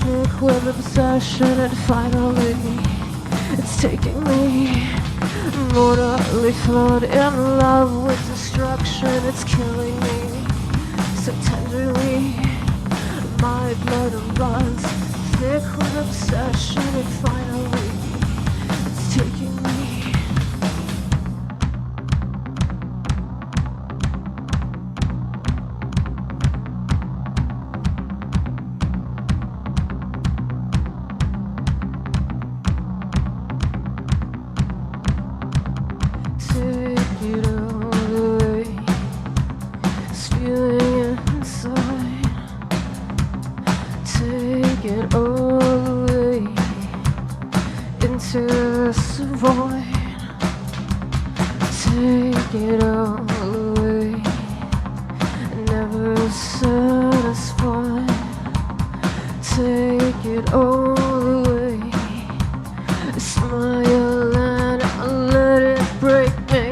thick with obsession, and finally it's taking me. Mortally flawed in love with destruction, it's killing me so tenderly. My blood runs thick with obsession, and finally it's taking me. Take it all away, this feeling inside. Take it all away, into this void. Take it all away, never satisfied. Take it all away, smile and let it break me.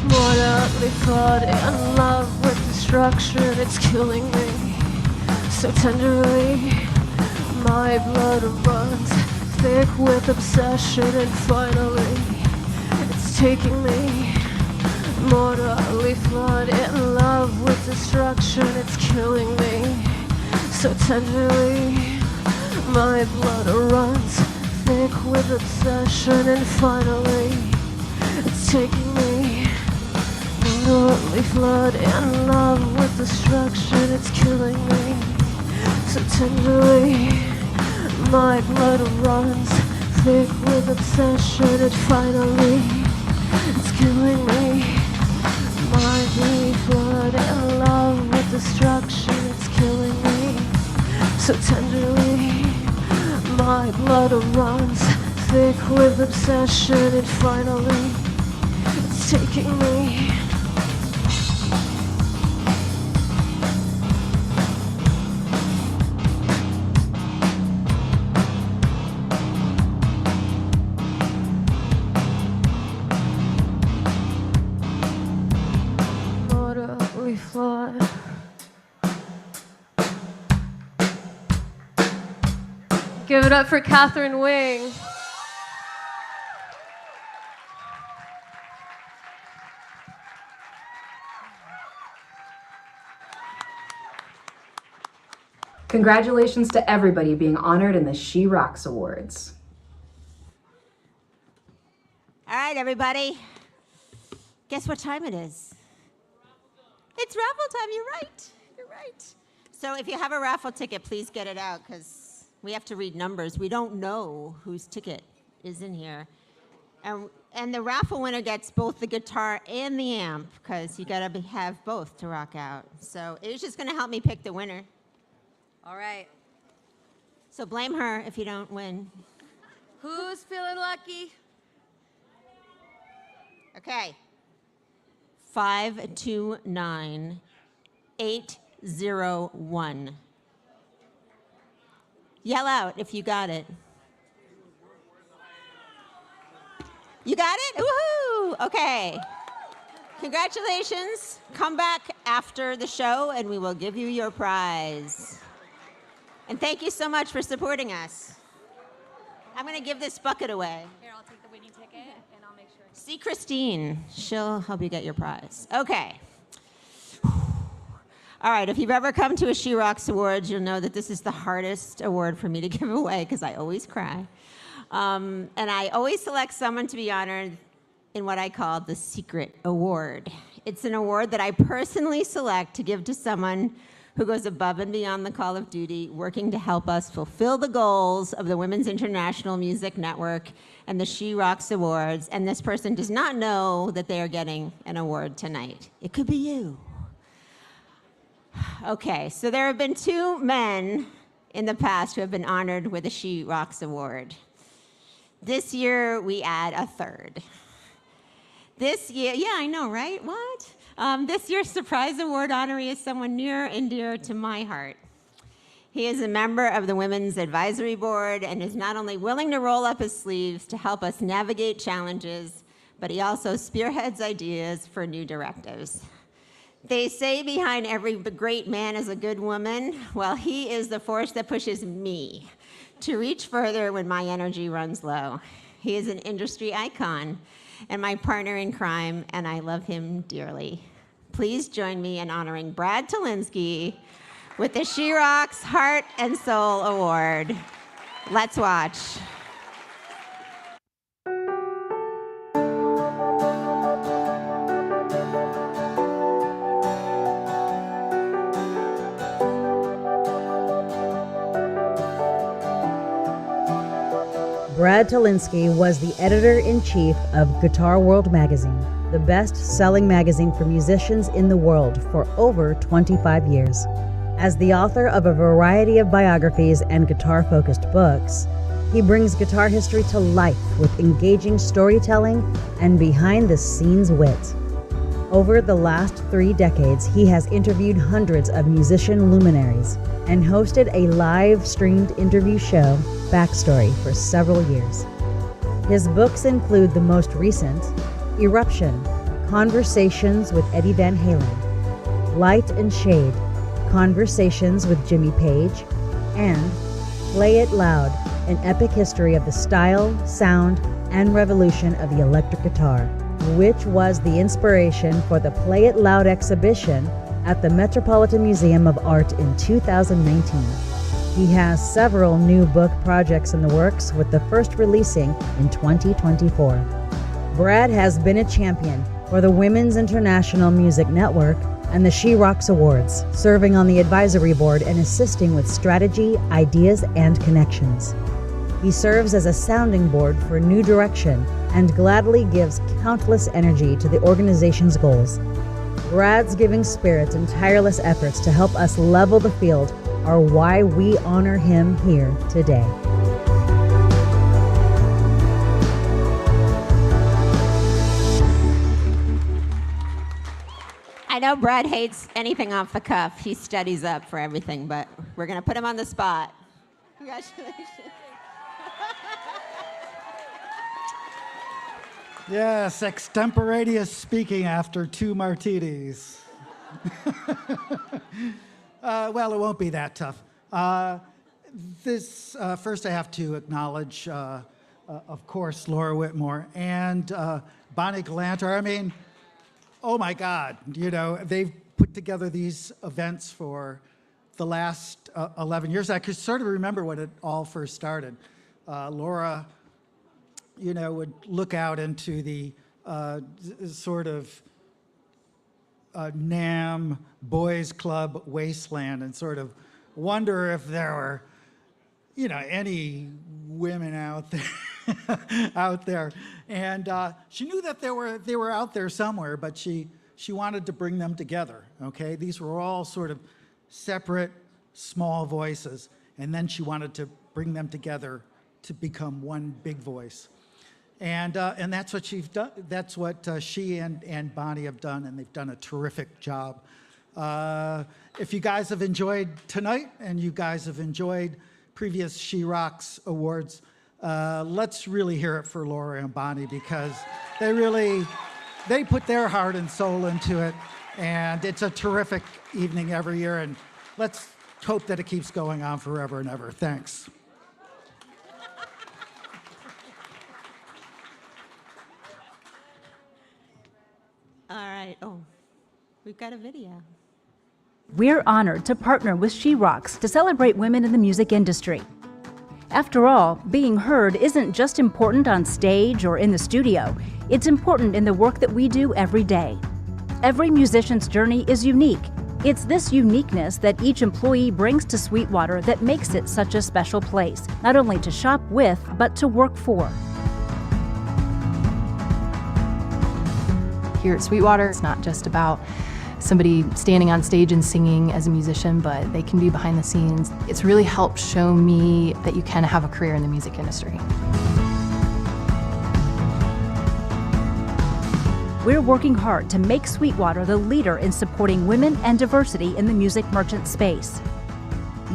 Mortally caught in love with destruction, it's killing me so tenderly. My blood runs thick with obsession, and finally it's taking me. Mortally flawed in love with destruction, it's killing me so tenderly. My blood runs thick with obsession, and finally it's taking me. Mortally flawed in love with destruction, it's killing me so tenderly. My blood runs thick with obsession, and finally, it's killing me. My bloody flood in love with destruction, it's killing me so tenderly. My blood runs thick with obsession, and finally, it's taking me. Flood. Give it up for Catherine Wing. Congratulations to everybody being honored in the She Rocks Awards. All right, everybody. Guess what time it is? It's raffle time. You're right. You're right. So if you have a raffle ticket, please get it out because we have to read numbers. We don't know whose ticket is in here. And the raffle winner gets both the guitar and the amp because you got to have both to rock out. So it's just going to help me pick the winner. All right. So blame her if you don't win. Who's feeling lucky? Okay. 529801. Yell out if you got it. You got it? Woohoo! Okay. Congratulations. Come back after the show and we will give you your prize. And thank you so much for supporting us. I'm going to give this bucket away. Here, I'll take the winning ticket and I'll make sure. See Christine. She'll help you get your prize. Okay. All right, if you've ever come to a She Rocks Awards, you'll know that this is the hardest award for me to give away because I always cry. And I always select someone to be honored in what I call the secret award. It's an award that I personally select to give to someone who goes above and beyond the call of duty, working to help us fulfill the goals of the Women's International Music Network and the She Rocks Awards. And this person does not know that they are getting an award tonight. It could be you. Okay, so there have been 2 men in the past who have been honored with a She Rocks Award. This year, we add a third. This year, yeah, I know, right? What? This year's surprise award honoree is someone near and dear to my heart. He is a member of the Women's Advisory Board and is not only willing to roll up his sleeves to help us navigate challenges, but he also spearheads ideas for new directives. They say behind every great man is a good woman. Well, he is the force that pushes me to reach further when my energy runs low. He is an industry icon and my partner in crime, and I love him dearly. Please join me in honoring Brad Tolinski with the She Rocks Heart and Soul Award. Let's watch. Brad Tolinski was the editor-in-chief of Guitar World magazine, the best-selling magazine for musicians in the world for over 25 years. As the author of a variety of biographies and guitar-focused books, he brings guitar history to life with engaging storytelling and behind-the-scenes wit. Over the last 3 decades, he has interviewed hundreds of musician luminaries and hosted a live-streamed interview show, Backstory, for several years. His books include the most recent, Eruption, Conversations with Eddie Van Halen, Light and Shade, Conversations with Jimmy Page, and Play It Loud, an epic history of the style, sound, and revolution of the electric guitar, which was the inspiration for the Play It Loud exhibition at the Metropolitan Museum of Art in 2019. He has several new book projects in the works, with the first releasing in 2024. Brad has been a champion for the Women's International Music Network and the She Rocks Awards, serving on the advisory board and assisting with strategy, ideas, and connections. He serves as a sounding board for new direction and gladly gives countless energy to the organization's goals. Brad's giving spirit and tireless efforts to help us level the field are why we honor him here today. I know Brad hates anything off the cuff. He studies up for everything, but we're going to put him on the spot. Congratulations. Yes, extemporaneous speaking after 2 martinis. Well, it won't be that tough. First I have to acknowledge, of course, Laura Whitmore and Bonnie Galanter. I mean, oh my God, they've put together these events for the last 11 years. I could sort of remember when it all first started. Laura, would look out into the sort of NAMM boys club wasteland and sort of wonder if there were, any women out there, And she knew that they were out there somewhere, but she wanted to bring them together. Okay, these were all sort of separate, small voices, and then she wanted to bring them together to become one big voice. And that's what she's done. That's what she and Bonnie have done, and they've done a terrific job. If you guys have enjoyed tonight, and you guys have enjoyed previous She Rocks Awards, let's really hear it for Laura and Bonnie, because they put their heart and soul into it, and it's a terrific evening every year, and let's hope that it keeps going on forever and ever. Thanks. All right. Oh, we've got a video. We're honored to partner with She Rocks to celebrate women in the music industry. After all, being heard isn't just important on stage or in the studio. It's important in the work that we do every day. Every musician's journey is unique. It's this uniqueness that each employee brings to Sweetwater that makes it such a special place, not only to shop with, but to work for. Here at Sweetwater, it's not just about somebody standing on stage and singing as a musician, but they can be behind the scenes. It's really helped show me that you can have a career in the music industry. We're working hard to make Sweetwater the leader in supporting women and diversity in the music merchant space.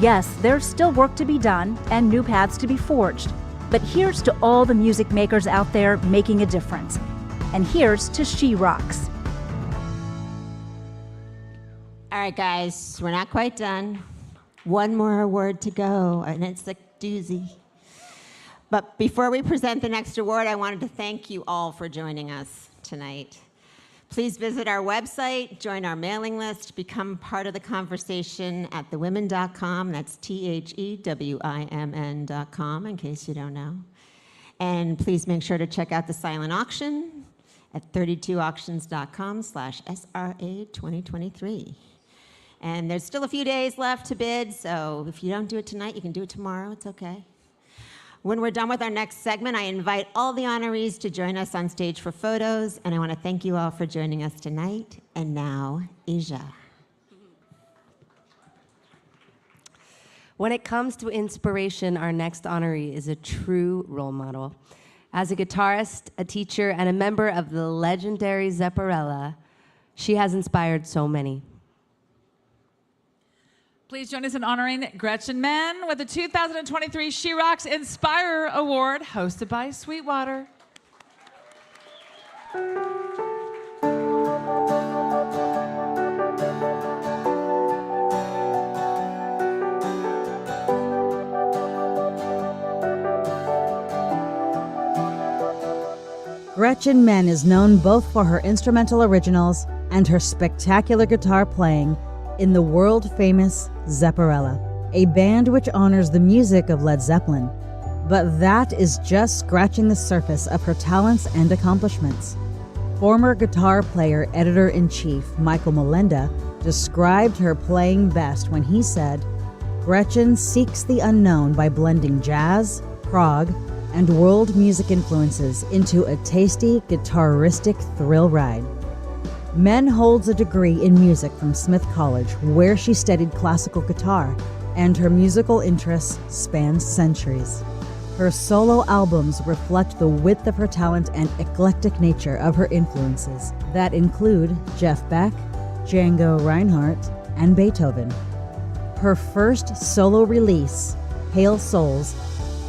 Yes, there's still work to be done and new paths to be forged, but here's to all the music makers out there making a difference. And here's to She Rocks. All right, guys, we're not quite done. One more award to go, and it's a doozy. But before we present the next award, I wanted to thank you all for joining us tonight. Please visit our website, join our mailing list, become part of the conversation at thewomen.com. That's THEWIMN.com, in case you don't know. And please make sure to check out the silent auction at 32auctions.com/SRA2023. And there's still a few days left to bid, so if you don't do it tonight, you can do it tomorrow. It's okay. When we're done with our next segment, I invite all the honorees to join us on stage for photos, and I want to thank you all for joining us tonight. And now, Aijia. When it comes to inspiration, our next honoree is a true role model. As a guitarist, a teacher, and a member of the legendary Zepparella, she has inspired so many. Please join us in honoring Gretchen Menn with the 2023 She Rocks Inspire Award, hosted by Sweetwater. Gretchen Menn is known both for her instrumental originals and her spectacular guitar playing in the world-famous Zepparella, a band which honors the music of Led Zeppelin. But that is just scratching the surface of her talents and accomplishments. Former guitar player, editor-in-chief Michael Melenda described her playing best when he said, "Gretchen seeks the unknown by blending jazz, prog, and world music influences into a tasty, guitaristic thrill ride." Menn holds a degree in music from Smith College, where she studied classical guitar, and her musical interests span centuries. Her solo albums reflect the width of her talent and eclectic nature of her influences that include Jeff Beck, Django Reinhardt, and Beethoven. Her first solo release, Pale Souls,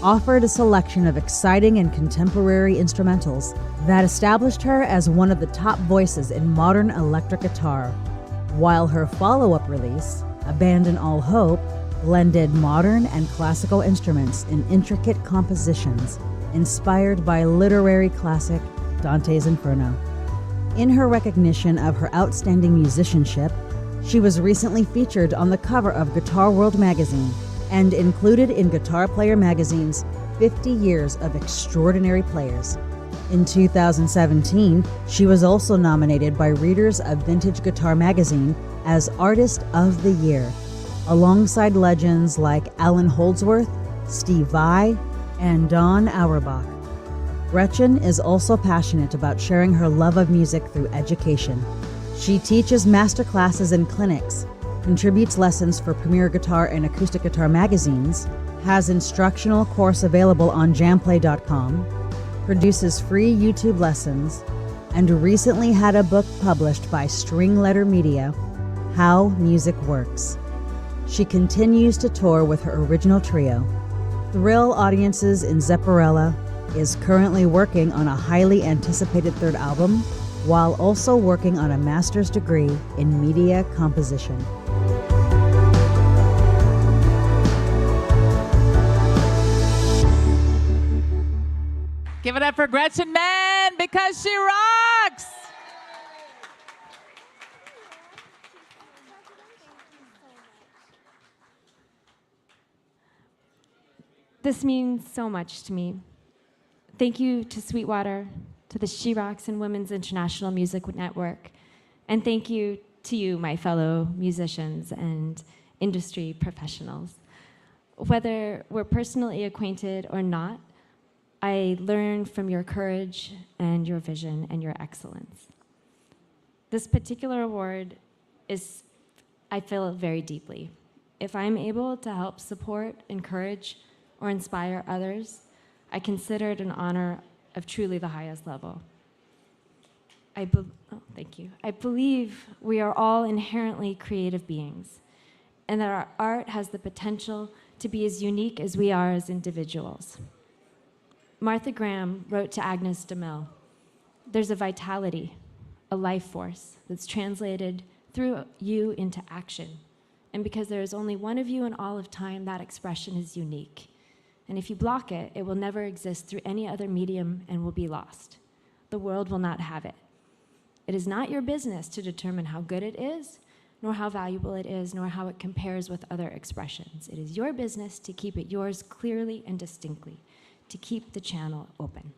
offered a selection of exciting and contemporary instrumentals that established her as one of the top voices in modern electric guitar, while her follow-up release, Abandon All Hope, blended modern and classical instruments in intricate compositions inspired by literary classic Dante's Inferno. In her recognition of her outstanding musicianship, she was recently featured on the cover of Guitar World magazine and included in Guitar Player magazine's 50 Years of Extraordinary Players. In 2017, she was also nominated by readers of Vintage Guitar magazine as Artist of the Year, alongside legends like Alan Holdsworth, Steve Vai, and Don Auerbach. Gretchen is also passionate about sharing her love of music through education. She teaches master classes and clinics, contributes lessons for Premier Guitar and Acoustic Guitar magazines, has instructional course available on jamplay.com, produces free YouTube lessons, and recently had a book published by String Letter Media, How Music Works. She continues to tour with her original trio, thrill audiences in Zepparella, is currently working on a highly anticipated third album, while also working on a master's degree in media composition. Give it up for Gretchen Menn because she rocks! This means so much to me. Thank you to Sweetwater, to the She Rocks and Women's International Music Network, and thank you to you, my fellow musicians and industry professionals. Whether we're personally acquainted or not, I learn from your courage and your vision and your excellence. This particular award is, I feel it very deeply. If I'm able to help support, encourage, or inspire others, I consider it an honor of truly the highest level. Thank you. I believe we are all inherently creative beings, and that our art has the potential to be as unique as we are as individuals. Martha Graham wrote to Agnes DeMille, "There's a vitality, a life force that's translated through you into action. And because there is only one of you in all of time, that expression is unique. And if you block it, it will never exist through any other medium and will be lost. The world will not have it. It is not your business to determine how good it is, nor how valuable it is, nor how it compares with other expressions. It is your business to keep it yours clearly and distinctly, to keep the channel open."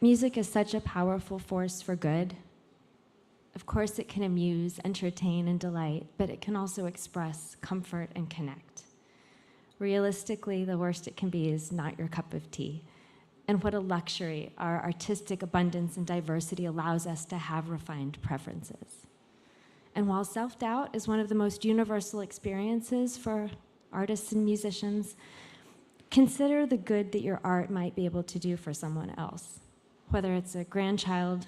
Music is such a powerful force for good. Of course, it can amuse, entertain, and delight, but it can also express, comfort, and connect. Realistically, the worst it can be is not your cup of tea. And what a luxury our artistic abundance and diversity allows us to have refined preferences. And while self-doubt is one of the most universal experiences for artists and musicians, consider the good that your art might be able to do for someone else, whether it's a grandchild,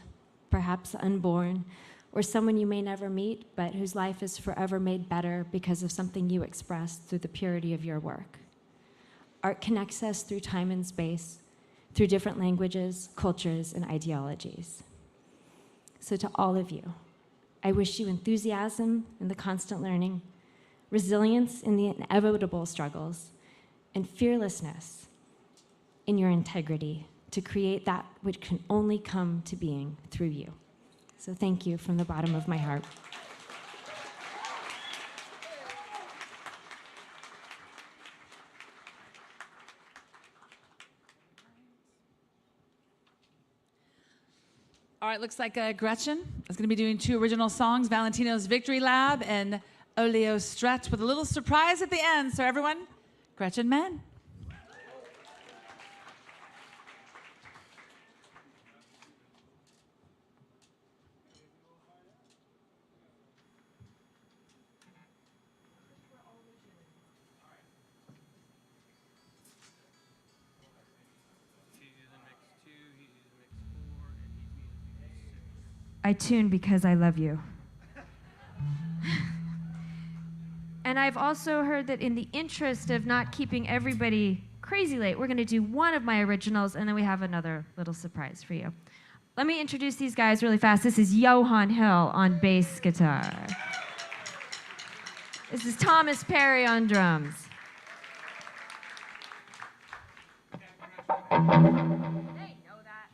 perhaps unborn, or someone you may never meet, but whose life is forever made better because of something you expressed through the purity of your work. Art connects us through time and space, through different languages, cultures, and ideologies. So to all of you, I wish you enthusiasm in the constant learning, resilience in the inevitable struggles, and fearlessness in your integrity to create that which can only come to being through you. So thank you from the bottom of my heart. right, looks like Gretchen is going to be doing 2 original songs, Valentino's Victory Lab and Oleo Stretch, with a little surprise at the end. So everyone, Gretchen Menn. I tune because I love you. And I've also heard that in the interest of not keeping everybody crazy late, we're going to do one of my originals, and then we have another little surprise for you. Let me introduce these guys really fast. This is Johan Hill on bass guitar. This is Thomas Perry on drums. They know that.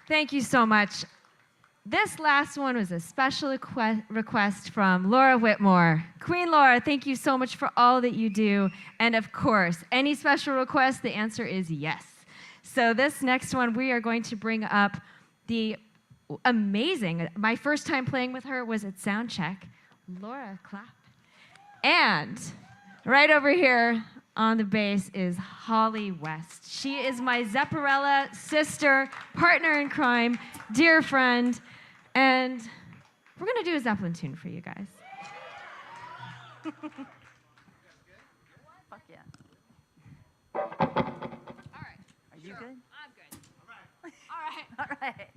Thank you so much. This last one was a special request from Laura Whitmore. Queen Laura, thank you so much for all that you do. And of course, any special request, the answer is yes. So this next one, we are going to bring up the amazing, my first time playing with her was at Soundcheck, Laura Clapp. And right over here on the bass is Holly West. She is my Zepparella sister, partner in crime, dear friend, and we're gonna do a Zeppelin tune for you guys. Fuck yeah. All right. Are you good? I'm good. All right.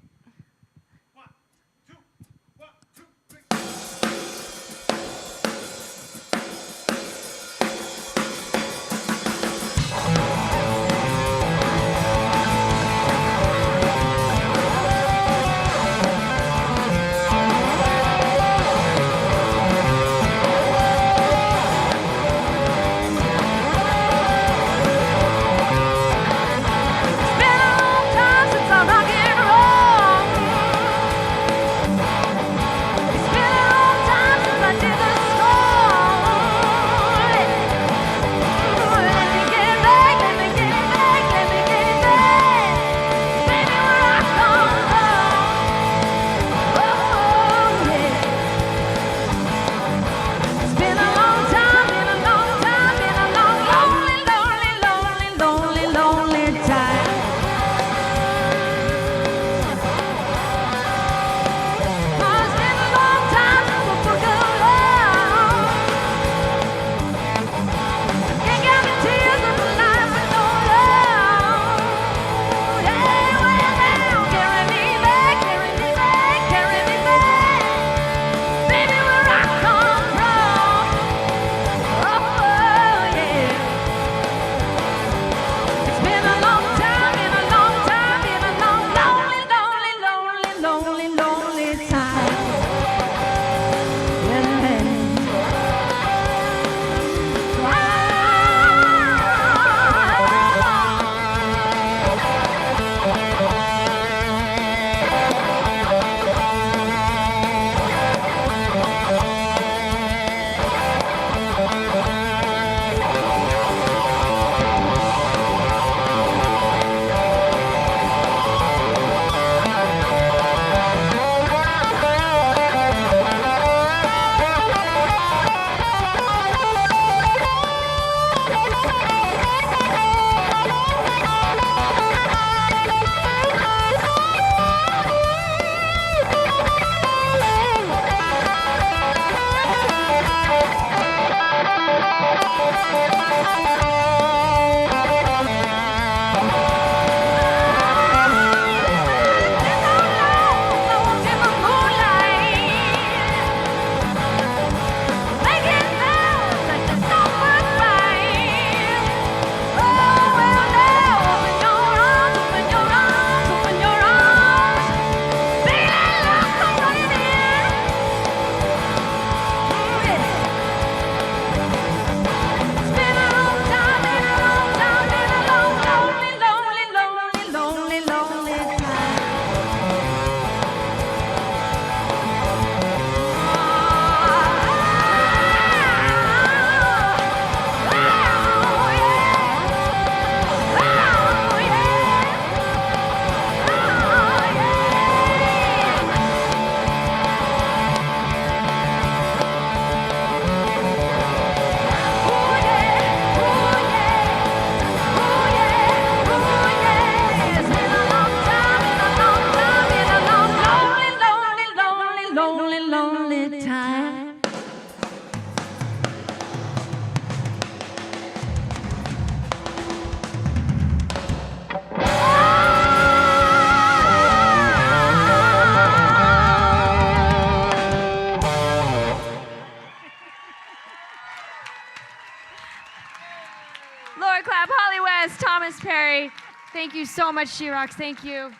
Thank you so much, She Rocks. Thank you,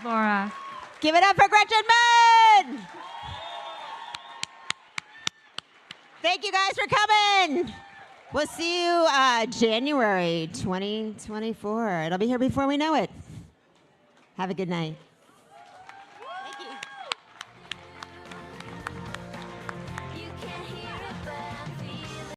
Laura. Give it up for Gretchen Menn! Thank you guys for coming. We'll see you January 2024. It'll be here before we know it. Have a good night.